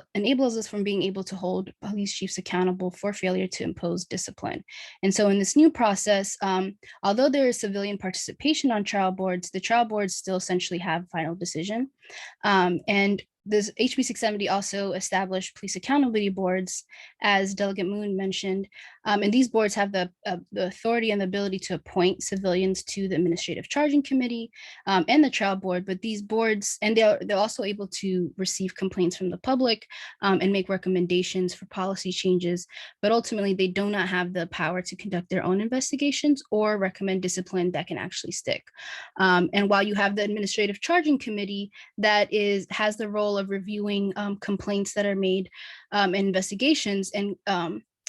K: us from being able to hold police chiefs accountable for failure to impose discipline. And so in this new process, although there is civilian participation on trial boards, the trial boards still essentially have final decision. And this HB 670 also established police accountability boards, as Delegate Moon mentioned, and these boards have the authority and the ability to appoint civilians to the Administrative Charging Committee and the trial board. But these boards, and they're also able to receive complaints from the public and make recommendations for policy changes, but ultimately they do not have the power to conduct their own investigations or recommend discipline that can actually stick. And while you have the Administrative Charging Committee that has the role of reviewing complaints that are made and investigations and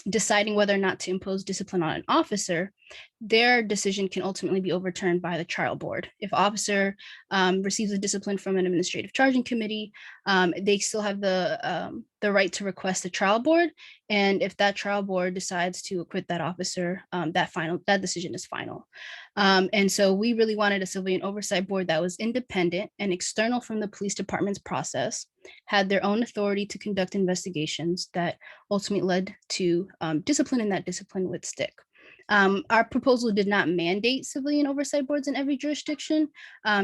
K: deciding whether or not to impose discipline on an officer, their decision can ultimately be overturned by the trial board. If officer receives a discipline from an administrative charging committee, they still have the right to request the trial board. And if that trial board decides to acquit that officer, that decision is final. And so we really wanted a civilian oversight board that was independent and external from the police department's process, had their own authority to conduct investigations that ultimately led to discipline, and that discipline would stick. Our proposal did not mandate civilian oversight boards in every jurisdiction,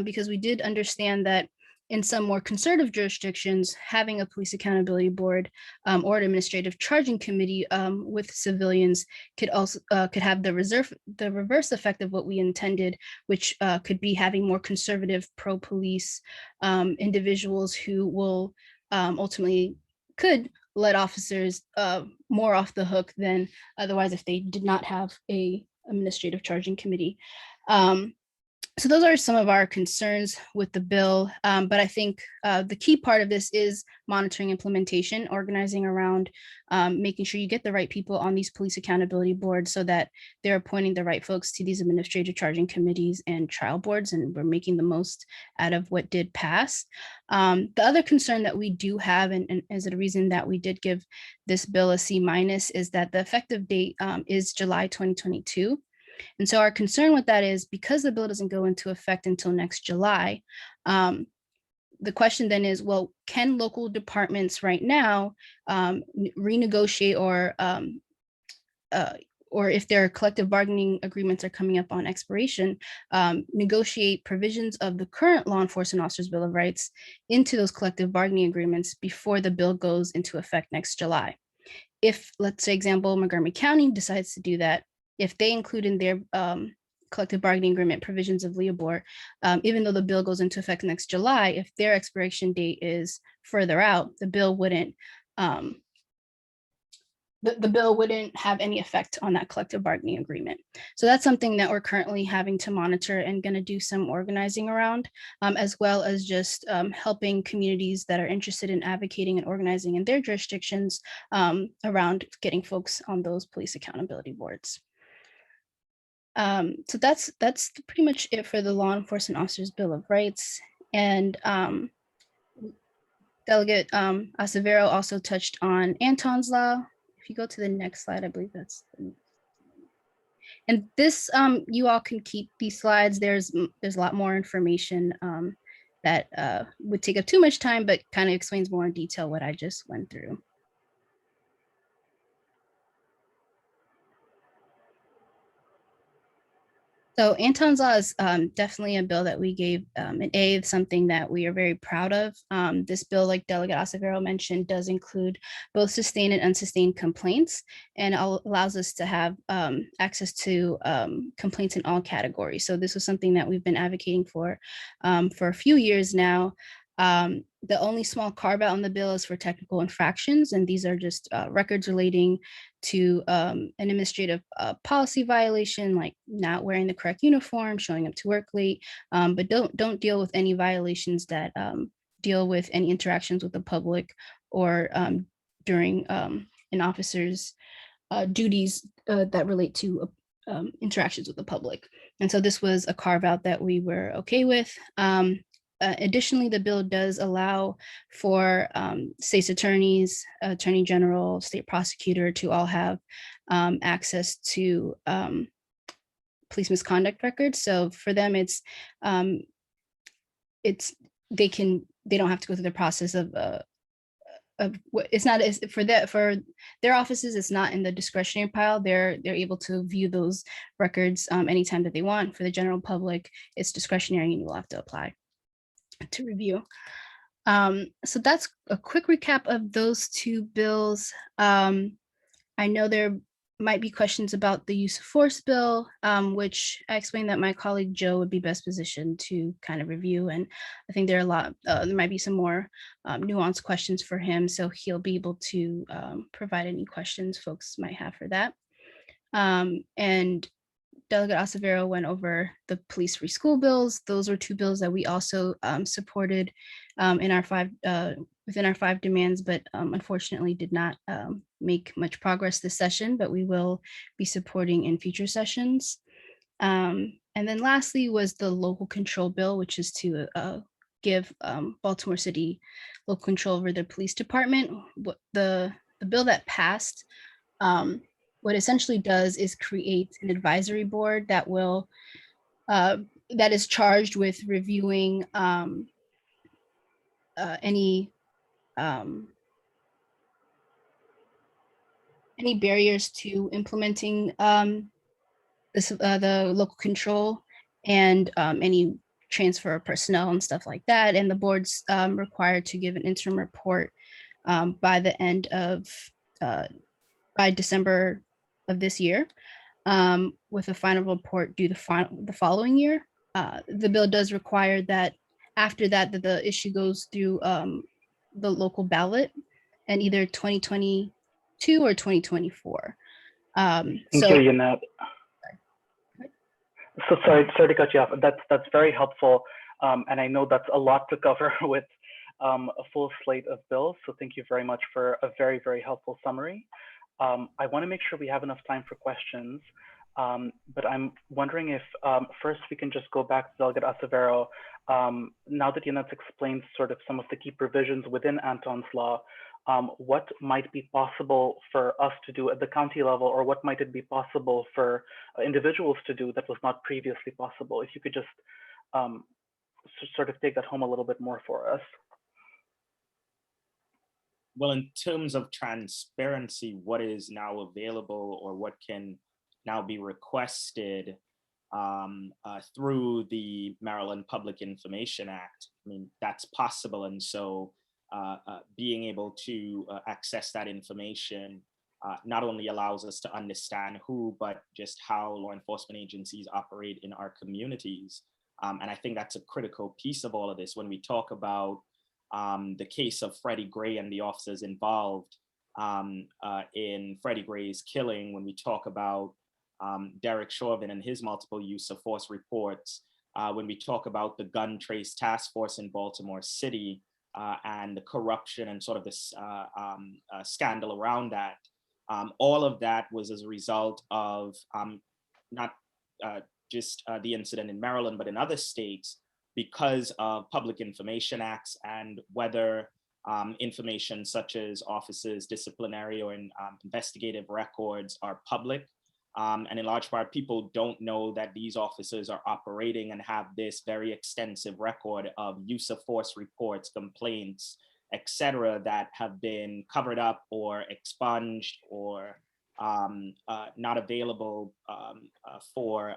K: because we did understand that in some more conservative jurisdictions, having a police accountability board or an administrative charging committee with civilians could also could have the reverse effect of what we intended, which could be having more conservative pro-police individuals who will ultimately could let officers more off the hook than otherwise if they did not have a administrative charging committee. So those are some of our concerns with the bill, but I think the key part of this is monitoring implementation, organizing around making sure you get the right people on these police accountability boards so that they're appointing the right folks to these administrative charging committees and trial boards, and we're making the most out of what did pass. The other concern that we do have, and is a reason that we did give this bill a C-, is that the effective date is July 2022. And so our concern with that is because the bill doesn't go into effect until next July, the question then is, well, can local departments right now renegotiate or if their collective bargaining agreements are coming up on expiration, negotiate provisions of the current law enforcement officers' Bill of Rights into those collective bargaining agreements before the bill goes into effect next July. If, let's say, example, Montgomery County decides to do that, if they include in their collective bargaining agreement provisions of LEOBOR, even though the bill goes into effect next July, if their expiration date is further out, the bill wouldn't the bill wouldn't have any effect on that collective bargaining agreement. So that's something that we're currently having to monitor and going to do some organizing around, as well as just helping communities that are interested in advocating and organizing in their jurisdictions around getting folks on those police accountability boards. So that's pretty much it for the Law Enforcement Officers Bill of Rights. And Delegate Acevero also touched on Anton's Law. If you go to the next slide, I believe that's and this you all can keep these slides. There's a lot more information that would take up too much time, but kind of explains more in detail what I just went through. So Anton's Law is definitely a bill that we gave an A, something that we are very proud of. This bill, like Delegate Acevero mentioned, does include both sustained and unsustained complaints, and allows us to have access to complaints in all categories. So this was something that we've been advocating for a few years now. The only small carve out on the bill is for technical infractions, and these are just records relating to an administrative policy violation, like not wearing the correct uniform, showing up to work late, but don't deal with any violations that deal with any interactions with the public or during an officer's duties that relate to interactions with the public. And so this was a carve out that we were okay with. Additionally, the bill does allow for state's attorneys, attorney general, state prosecutor to all have access to police misconduct records. So for them, they don't have to go through the process of it's not for their offices. It's not in the discretionary pile. They're able to view those records anytime that they want. For the general public, it's discretionary, and you will have to apply to review. So that's a quick recap of those two bills. I know there might be questions about the use of force bill, which I explained that my colleague Joe would be best positioned to kind of review. And I think there might be some more nuanced questions for him. So he'll be able to provide any questions folks might have for that. And Delegate Acevero went over the police free school bills. Those were two bills that we also supported in our within our 5 demands, but unfortunately did not make much progress this session, but we will be supporting in future sessions. And then lastly was the local control bill, which is to give Baltimore City local control over the police department. What the bill that passed, what essentially does is create an advisory board that will that is charged with reviewing any barriers to implementing the local control and any transfer of personnel and stuff like that. And the board's required to give an interim report by the end of by December of this year, with a final report due the following year. The bill does require that after that, the issue goes through the local ballot in either 2022 or 2024.
C: Thank you, Yanette. So sorry to cut you off. That's very helpful, and I know that's a lot to cover with a full slate of bills. So thank you very much for a very, very helpful summary. I want to make sure we have enough time for questions, but I'm wondering if first we can just go back to Delegate Acevedo. Now that Yanette's explained sort of some of the key provisions within Anton's law, what might be possible for us to do at the county level, or what might it be possible for individuals to do that was not previously possible? If you could just sort of take that home a little bit more for us.
J: Well, in terms of transparency, what is now available or what can now be requested through the Maryland Public Information Act, I mean, that's possible. And so being able to access that information not only allows us to understand who, but just how law enforcement agencies operate in our communities. And I think that's a critical piece of all of this when we talk about the case of Freddie Gray and the officers involved in Freddie Gray's killing, when we talk about Derek Chauvin and his multiple use of force reports, when we talk about the gun trace task force in Baltimore City and the corruption and sort of this scandal around that, all of that was as a result of not just the incident in Maryland, but in other states, because of public information acts, and whether information such as officers' disciplinary or investigative records are public. And in large part, people don't know that these officers are operating and have this very extensive record of use of force reports, complaints, etc., that have been covered up or expunged or not available for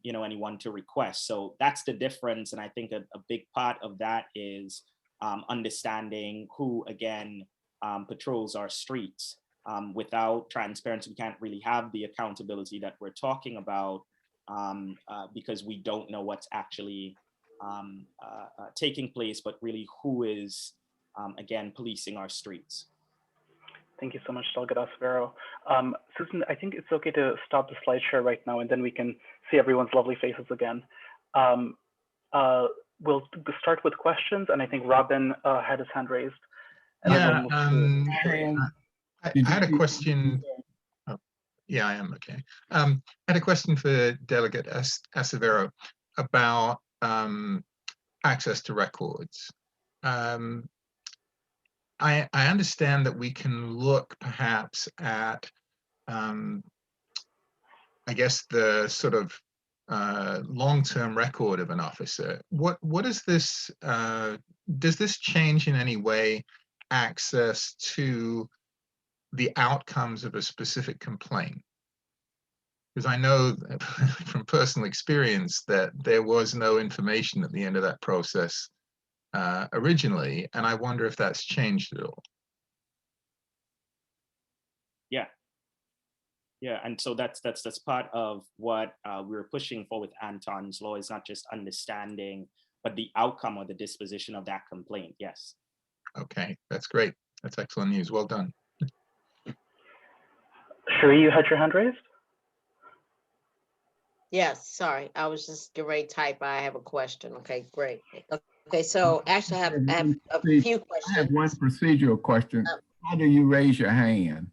J: anyone to request. So that's the difference. And I think a big part of that is understanding who, again, patrols our streets. Without transparency, we can't really have the accountability that we're talking about because we don't know what's actually taking place, but really who is, again, policing our streets.
C: Thank you so much, Delegate Acevedo. Susan, I think it's okay to stop the slide share right now, and then we can see everyone's lovely faces again. We'll start with questions, and I think Robin had his hand raised.
A: Yeah, I had a question. Oh, yeah, I am okay. I had a question for Delegate Acevedo about access to records. I understand that we can look perhaps at, I guess, the sort of long-term record of an officer. What is this? Does this change in any way access to the outcomes of a specific complaint? Because I know from personal experience that there was no information at the end of that process originally, and I wonder if that's changed at all.
J: Yeah, and so that's part of what we were pushing for with Anton's law, is not just understanding, but the outcome or the disposition of that complaint. Yes.
A: Okay, that's great. That's excellent news. Well done.
C: Cherie, you had your hand raised?
F: Yes, sorry, I was just getting ready to type. I have a question. Okay, great. Okay, so actually I have a few questions.
E: I have one procedural question. How do you raise your hand?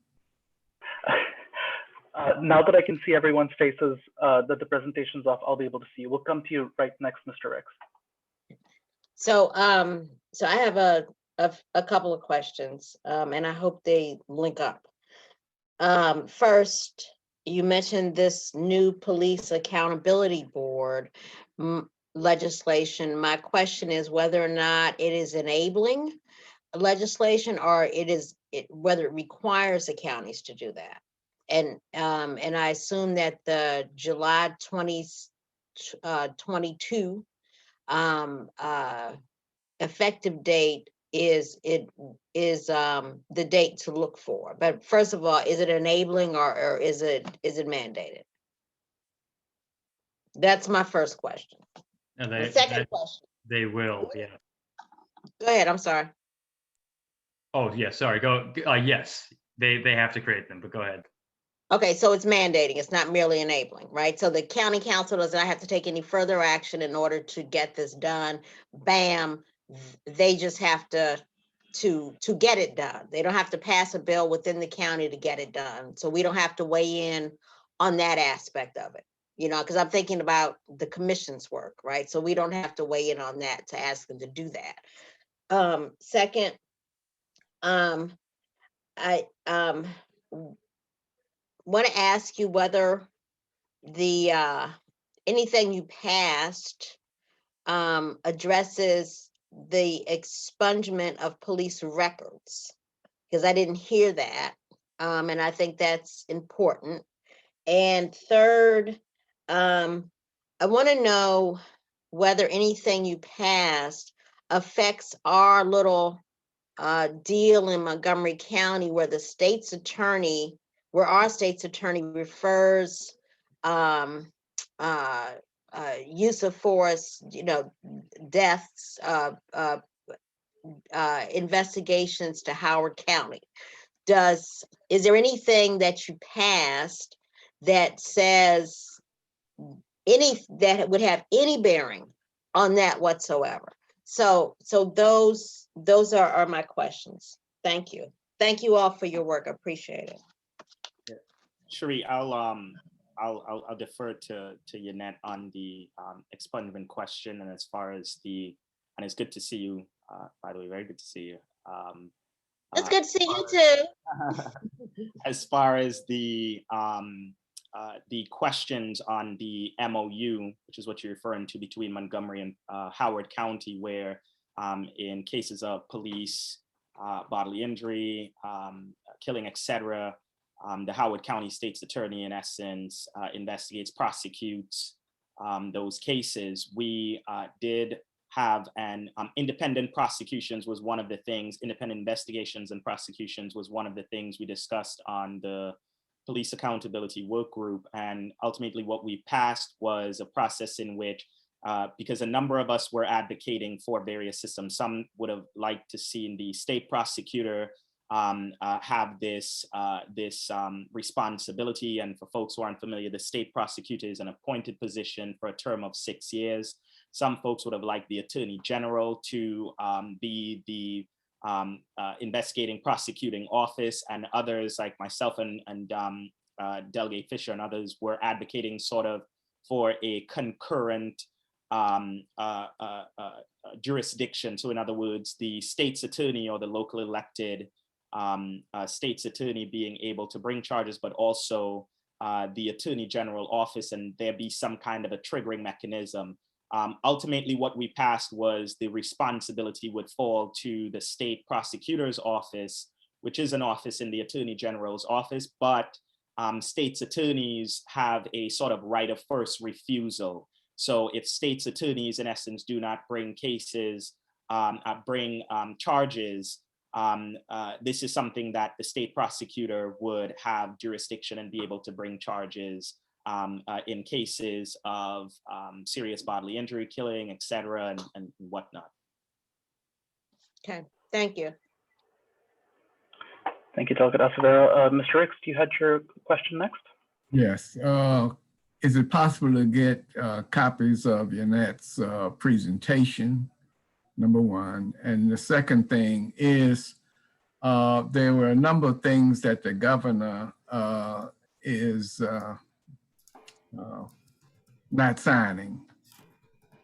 C: Now that I can see everyone's faces, that the presentation's off, I'll be able to see you. We'll come to you right next, Mr. Ricks.
F: So, so I have a couple of questions, and I hope they link up. First, you mentioned this new police accountability board legislation. My question is whether or not it is enabling legislation, or whether it requires the counties to do that. And I assume that the July 2022 effective date is the date to look for. But first of all, is it enabling, or is it mandated? That's my first question.
I: No,
F: The second question.
I: They will, yeah.
F: Go ahead, I'm sorry.
I: Oh, yeah, sorry, yes, they have to create them, but go ahead.
F: Okay, so it's mandating, it's not merely enabling, right? So the county council does not have to take any further action in order to get this done. Bam, they just have to get it done. They don't have to pass a bill within the county to get it done. So we don't have to weigh in on that aspect of it, you know, because I'm thinking about the commission's work, right? So we don't have to weigh in on that to ask them to do that. Second, I want to ask you whether the anything you passed addresses the expungement of police records, because I didn't hear that, and I think that's important. And third, I want to know whether anything you passed affects our little deal in Montgomery County where our state's attorney refers use of force, you know, deaths, investigations to Howard County. Is there anything that you passed that says that would have any bearing on that whatsoever? So those are my questions. Thank you. Thank you all for your work. I appreciate it.
J: Cherie, I'll defer to Yannette on the expungement question, and as far as and it's good to see you, by the way, very good to see you.
F: It's good to see you too.
J: As far as the questions on the MOU, which is what you're referring to, between Montgomery and Howard County, where in cases of police, bodily injury, killing, etc., the Howard County State's Attorney, in essence, investigates, prosecutes those cases. We did have an independent prosecutions was one of the things, independent investigations and prosecutions was one of the things we discussed on the police accountability work group. And ultimately what we passed was a process in which, because a number of us were advocating for various systems, some would have liked to see the state prosecutor have this responsibility. And for folks who aren't familiar, the state prosecutor is an appointed position for a term of 6 years. Some folks would have liked the attorney general to be the investigating prosecuting office, and others like myself and Delegate Fisher and others were advocating sort of for a concurrent jurisdiction. So in other words, the state's attorney or the local elected state's attorney being able to bring charges, but also the attorney general office, and there be some kind of a triggering mechanism. Ultimately, what we passed was the responsibility would fall to the state prosecutor's office, which is an office in the attorney general's office, but state's attorneys have a sort of right of first refusal. So if state's attorneys, in essence, do not bring cases, charges, this is something that the state prosecutor would have jurisdiction and be able to bring charges in cases of serious bodily injury, killing, etc., and whatnot.
F: Okay, thank you.
C: Thank you, Delegate Acevedo. Mr. Ricks, you had your question next?
E: Yes. Is it possible to get copies of Yannette's presentation, number one? And the second thing is, there were a number of things that the governor is is not signing.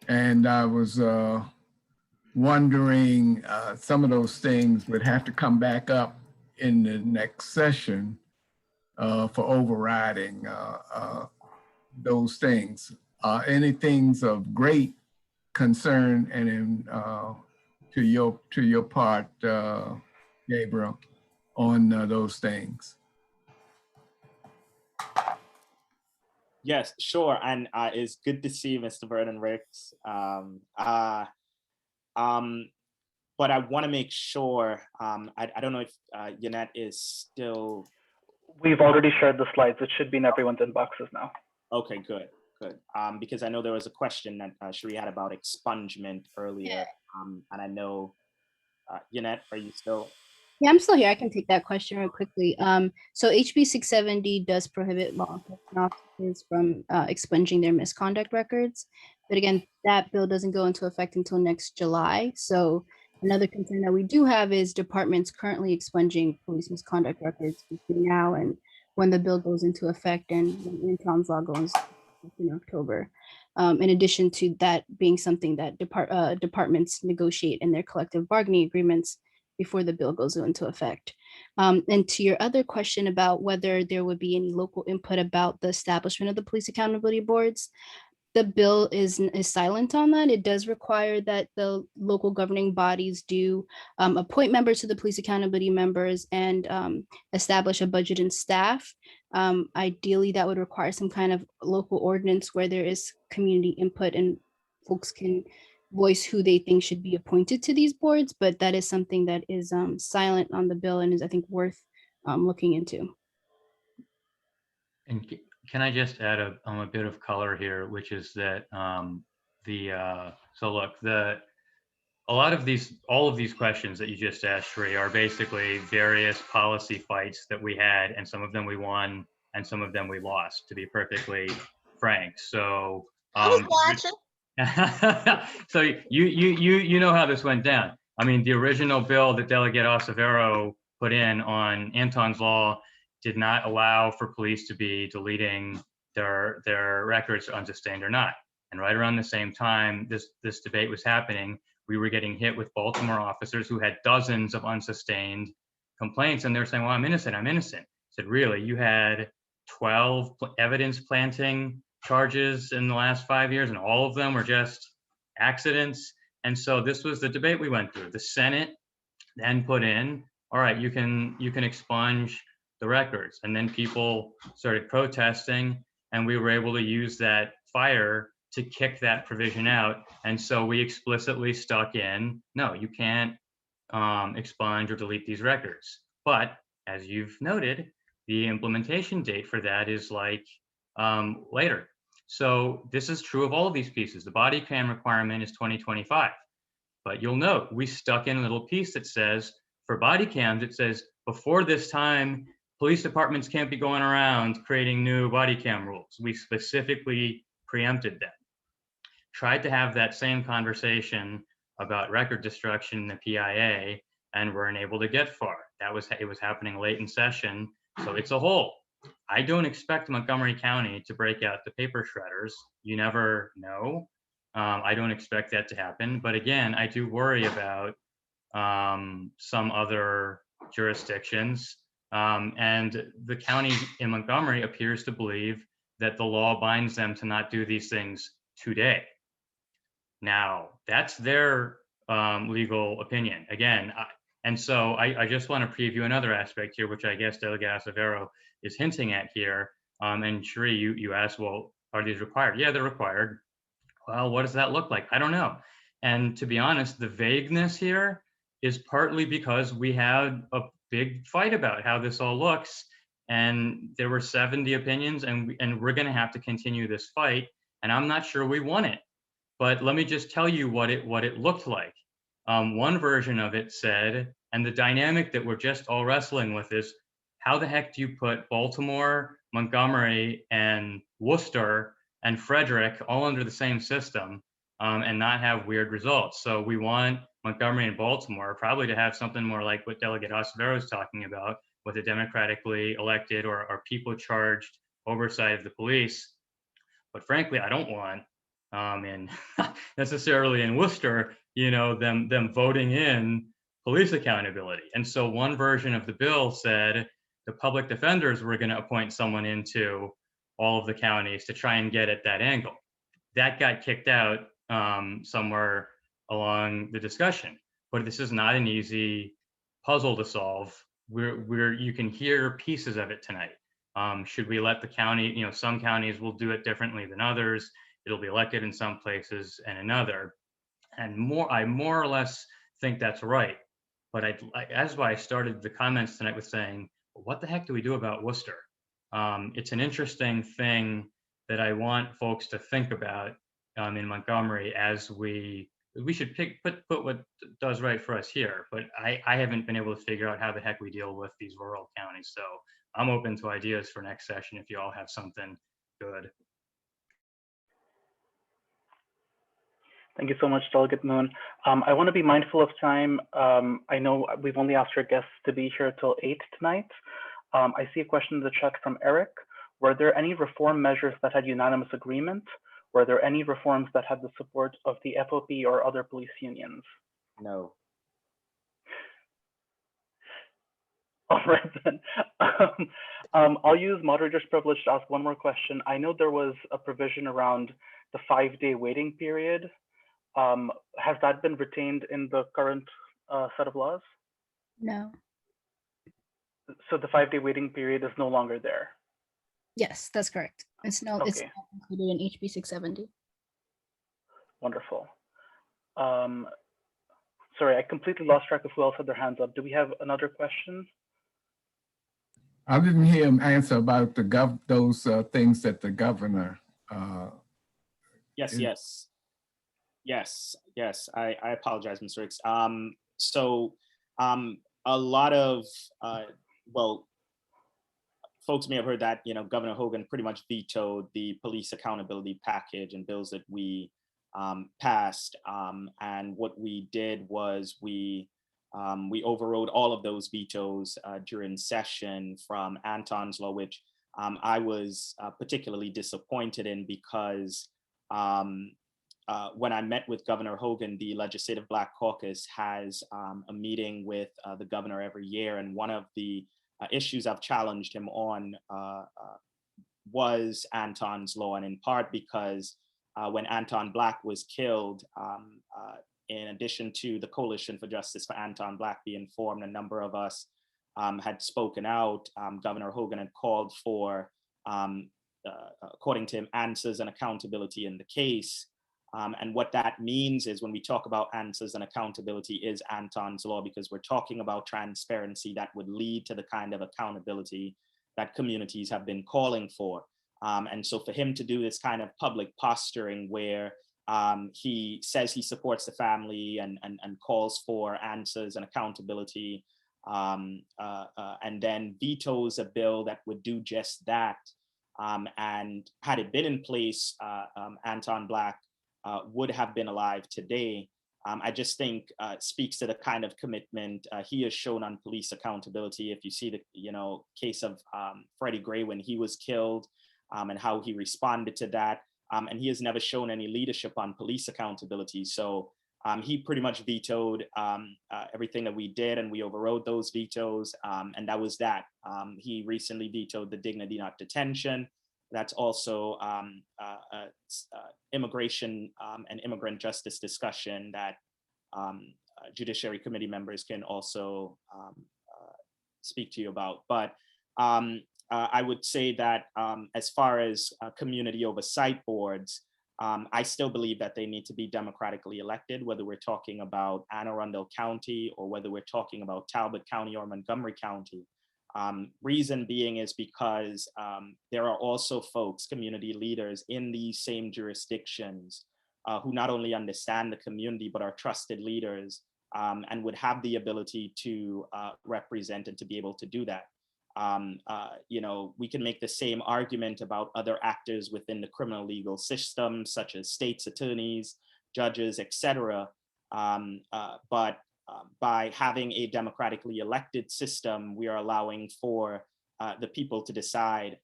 E: And I was wondering, some of those things would have to come back up in the next session for overriding those things. Any things of great concern and in, to your part, Gabriel, on those things?
J: Yes, sure. And it's good to see Mr. Vernon Ricks. But I want to make sure, I don't know if Yannette is still.
C: We've already shared the slides. It should be in everyone's inboxes now.
J: Okay, good. Because I know there was a question that Sheree had about expungement earlier. And I know, Yannette, are you still?
K: Yeah, I'm still here. I can take that question real quickly. So HB 670 does prohibit law enforcement officers from expunging their misconduct records. But again, that bill doesn't go into effect until next July. So another concern that we do have is departments currently expunging police misconduct records between now and when the bill goes into effect and when Tom's law goes in October. In addition to that being something that departments negotiate in their collective bargaining agreements before the bill goes into effect. And to your other question about whether there would be any local input about the establishment of the police accountability boards, the bill is silent on that. It does require that the local governing bodies do appoint members to the police accountability members and establish a budget and staff. Ideally, that would require some kind of local ordinance where there is community input and folks can voice who they think should be appointed to these boards, but that is something that is silent on the bill and is, I think, worth looking into.
I: And can I just add a bit of color here, which is that so look, all of these questions that you just asked, Sheree, are basically various policy fights that we had, and some of them we won, and some of them we lost, to be perfectly frank. So
F: I was watching.
I: so you know how this went down. I mean, the original bill that Delegate Acevedo put in on Anton's law did not allow for police to be deleting their records unsustained or not. And right around the same time this debate was happening, we were getting hit with Baltimore officers who had dozens of unsustained complaints, and they're saying, well, I'm innocent. I said, really? You had 12 evidence planting charges in the last 5 years, and all of them were just accidents? And so this was the debate we went through. The Senate then put in, all right, you can expunge the records. And then people started protesting, and we were able to use that fire to kick that provision out. And so we explicitly stuck in, no, you can't expunge or delete these records. But as you've noted, the implementation date for that is like later. So this is true of all of these pieces. The body cam requirement is 2025. But you'll note, we stuck in a little piece that says, for body cams, it says, before this time, police departments can't be going around creating new body cam rules. We specifically preempted that. Tried to have that same conversation about record destruction in the PIA, and weren't able to get far. It was happening late in session, so it's a hole. I don't expect Montgomery County to break out the paper shredders. You never know. I don't expect that to happen. But again, I do worry about some other jurisdictions. And the county in Montgomery appears to believe that the law binds them to not do these things today. Now, that's their legal opinion. Again, and so I just want to preview another aspect here, which I guess Delegate Acevedo is hinting at here. And Sheree, you asked, well, are these required? Yeah, they're required. Well, what does that look like? I don't know. And to be honest, the vagueness here is partly because we had a big fight about how this all looks. And there were 70 opinions, and we're going to have to continue this fight. And I'm not sure we won it. But let me just tell you what it looked like. One version of it said, and the dynamic that we're just all wrestling with is, how the heck do you put Baltimore, Montgomery, and Worcester and Frederick all under the same system and not have weird results? So we want Montgomery and Baltimore probably to have something more like what Delegate Acevedo is talking about, with a democratically elected or people charged oversight of the police. But frankly, I don't want, and necessarily in Worcester, them voting in police accountability. And so one version of the bill said the public defenders were going to appoint someone into all of the counties to try and get at that angle. That got kicked out somewhere along the discussion. But this is not an easy puzzle to solve. You can hear pieces of it tonight. Should we let the county, some counties will do it differently than others. It'll be elected in some places and another. And I more or less think that's right. But that's why I started the comments tonight with saying, well, what the heck do we do about Worcester? It's an interesting thing that I want folks to think about in Montgomery as we should put what does right for us here. But I haven't been able to figure out how the heck we deal with these rural counties. So I'm open to ideas for next session if you all have something good.
C: Thank you so much, Delegate Moon. I want to be mindful of time. I know we've only asked our guests to be here till 8 tonight. I see a question in the chat from Eric. Were there any reform measures that had unanimous agreement? Were there any reforms that had the support of the FOP or other police unions?
J: No.
C: All right then. I'll use moderator's privilege to ask one more question. I know there was a provision around the 5-day waiting period. Has that been retained in the current set of laws?
K: No.
C: So the 5-day waiting period is no longer there.
K: Yes, that's correct. It's not
C: Okay.
K: included in HB 670.
C: Wonderful. Sorry, I completely lost track of who else had their hands up. Do we have another question?
E: I didn't hear him answer about those things that the governor.
J: Yes. I apologize, Mr. Hicks. So a lot of, folks may have heard that, Governor Hogan pretty much vetoed the police accountability package and bills that we passed. And what we did was we overrode all of those vetoes during session from Anton's law, which I was particularly disappointed in because when I met with Governor Hogan, the Legislative Black Caucus has a meeting with the governor every year. And one of the issues I've challenged him on was Anton's law, and in part because when Anton Black was killed, in addition to the Coalition for Justice for Anton Black being formed, a number of us had spoken out. Governor Hogan had called for, according to him, answers and accountability in the case. And what that means is when we talk about answers and accountability is Anton's law, because we're talking about transparency that would lead to the kind of accountability that communities have been calling for. And so for him to do this kind of public posturing where he says he supports the family and calls for answers and accountability, and then vetoes a bill that would do just that. And had it been in place, Anton Black would have been alive today. I just think speaks to the kind of commitment he has shown on police accountability. If you see the case of Freddie Gray when he was killed and how he responded to that, and he has never shown any leadership on police accountability. So he pretty much vetoed everything that we did, and we overrode those vetoes, and that was that. He recently vetoed the dignity not detention. That's also immigration and immigrant justice discussion that Judiciary Committee members can also speak to you about. But I would say that as far as community oversight boards, I still believe that they need to be democratically elected, whether we're talking about Anne Arundel County or whether we're talking about Talbot County or Montgomery County. Reason being is because there are also folks, community leaders in these same jurisdictions who not only understand the community, but are trusted leaders and would have the ability to represent and to be able to do that. We can make the same argument about other actors within the criminal legal system, such as states attorneys, judges, etc. But by having a democratically elected system, we are allowing for the people to decide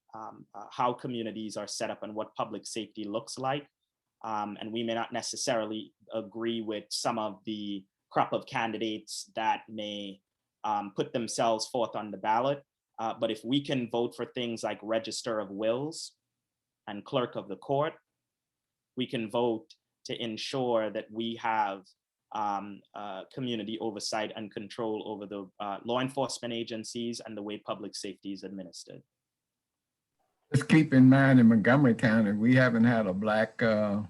J: how communities are set up and what public safety looks like. And we may not necessarily agree with some of the crop of candidates that may put themselves forth on the ballot. But if we can vote for things like Register of Wills and Clerk of the Court, we can vote to ensure that we have community oversight and control over the law enforcement agencies and the way public safety is administered.
E: Just keep in mind in Montgomery County, we haven't had a Black clerk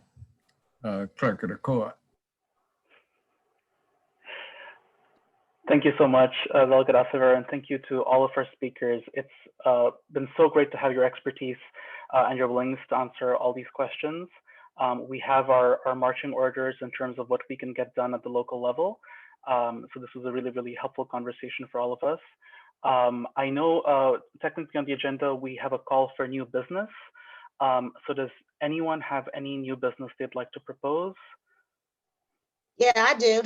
E: of the court.
C: Thank you so much, Delegate Acevedo, and thank you to all of our speakers. It's been so great to have your expertise and your willingness to answer all these questions. We have our marching orders in terms of what we can get done at the local level. So this was a really, really helpful conversation for all of us. I know technically on the agenda, we have a call for new business. So does anyone have any new business they'd like to propose?
F: Yeah, I do.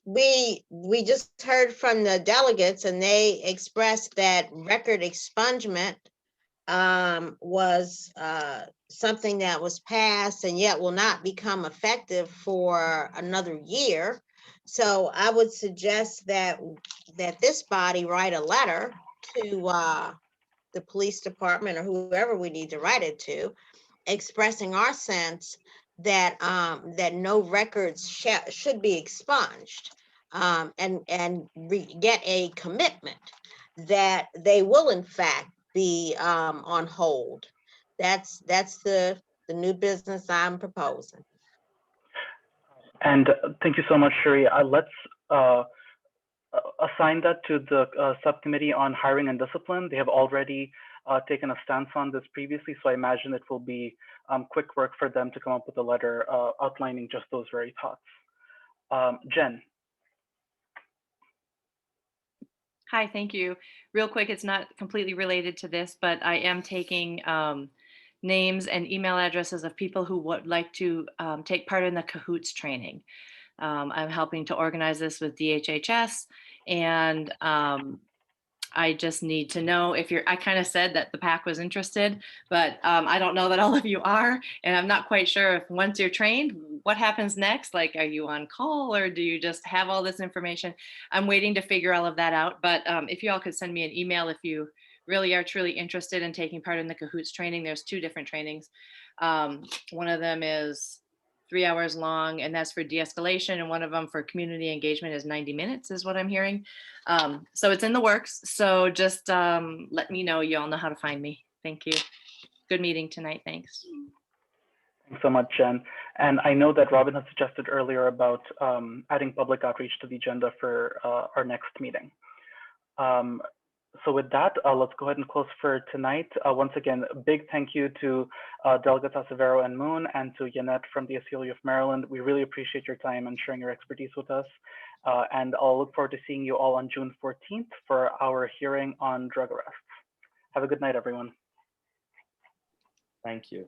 F: We just heard from the delegates and they expressed that record expungement was something that was passed and yet will not become effective for another year. So I would suggest that this body write a letter to the police department or whoever we need to write it to, expressing our sense that that no records should be expunged, and get a commitment that they will in fact be on hold. That's the new business I'm proposing.
C: And thank you so much, Shuri. Let's assign that to the subcommittee on hiring and discipline. They have already taken a stance on this previously, so I imagine it will be quick work for them to come up with a letter outlining just those very thoughts. Jen.
L: Hi, thank you. Real quick, it's not completely related to this, but I am taking names and email addresses of people who would like to take part in the Cahoots training. I'm helping to organize this with DHHS, and I just need to know if I kind of said that the PAC was interested, but I don't know that all of you are, and I'm not quite sure if once you're trained, what happens next? Like, are you on call or do you just have all this information? I'm waiting to figure all of that out, but if you all could send me an email if you really are truly interested in taking part in the Cahoots training. There's 2 different trainings. One of them is 3 hours long, and that's for de-escalation, and one of them for community engagement is 90 minutes is what I'm hearing. So it's in the works. So just let me know. You all know how to find me. Thank you. Good meeting tonight. Thanks.
C: Thanks so much, Jen. And I know that Robin had suggested earlier about adding public outreach to the agenda for our next meeting. So with that, let's go ahead and close for tonight. Once again, a big thank you to Delegates Acevedo and Moon, and to Yanette from the ACLU of Maryland. We really appreciate your time and sharing your expertise with us. And I'll look forward to seeing you all on June 14th for our hearing on drug arrests. Have a good night, everyone.
J: Thank you.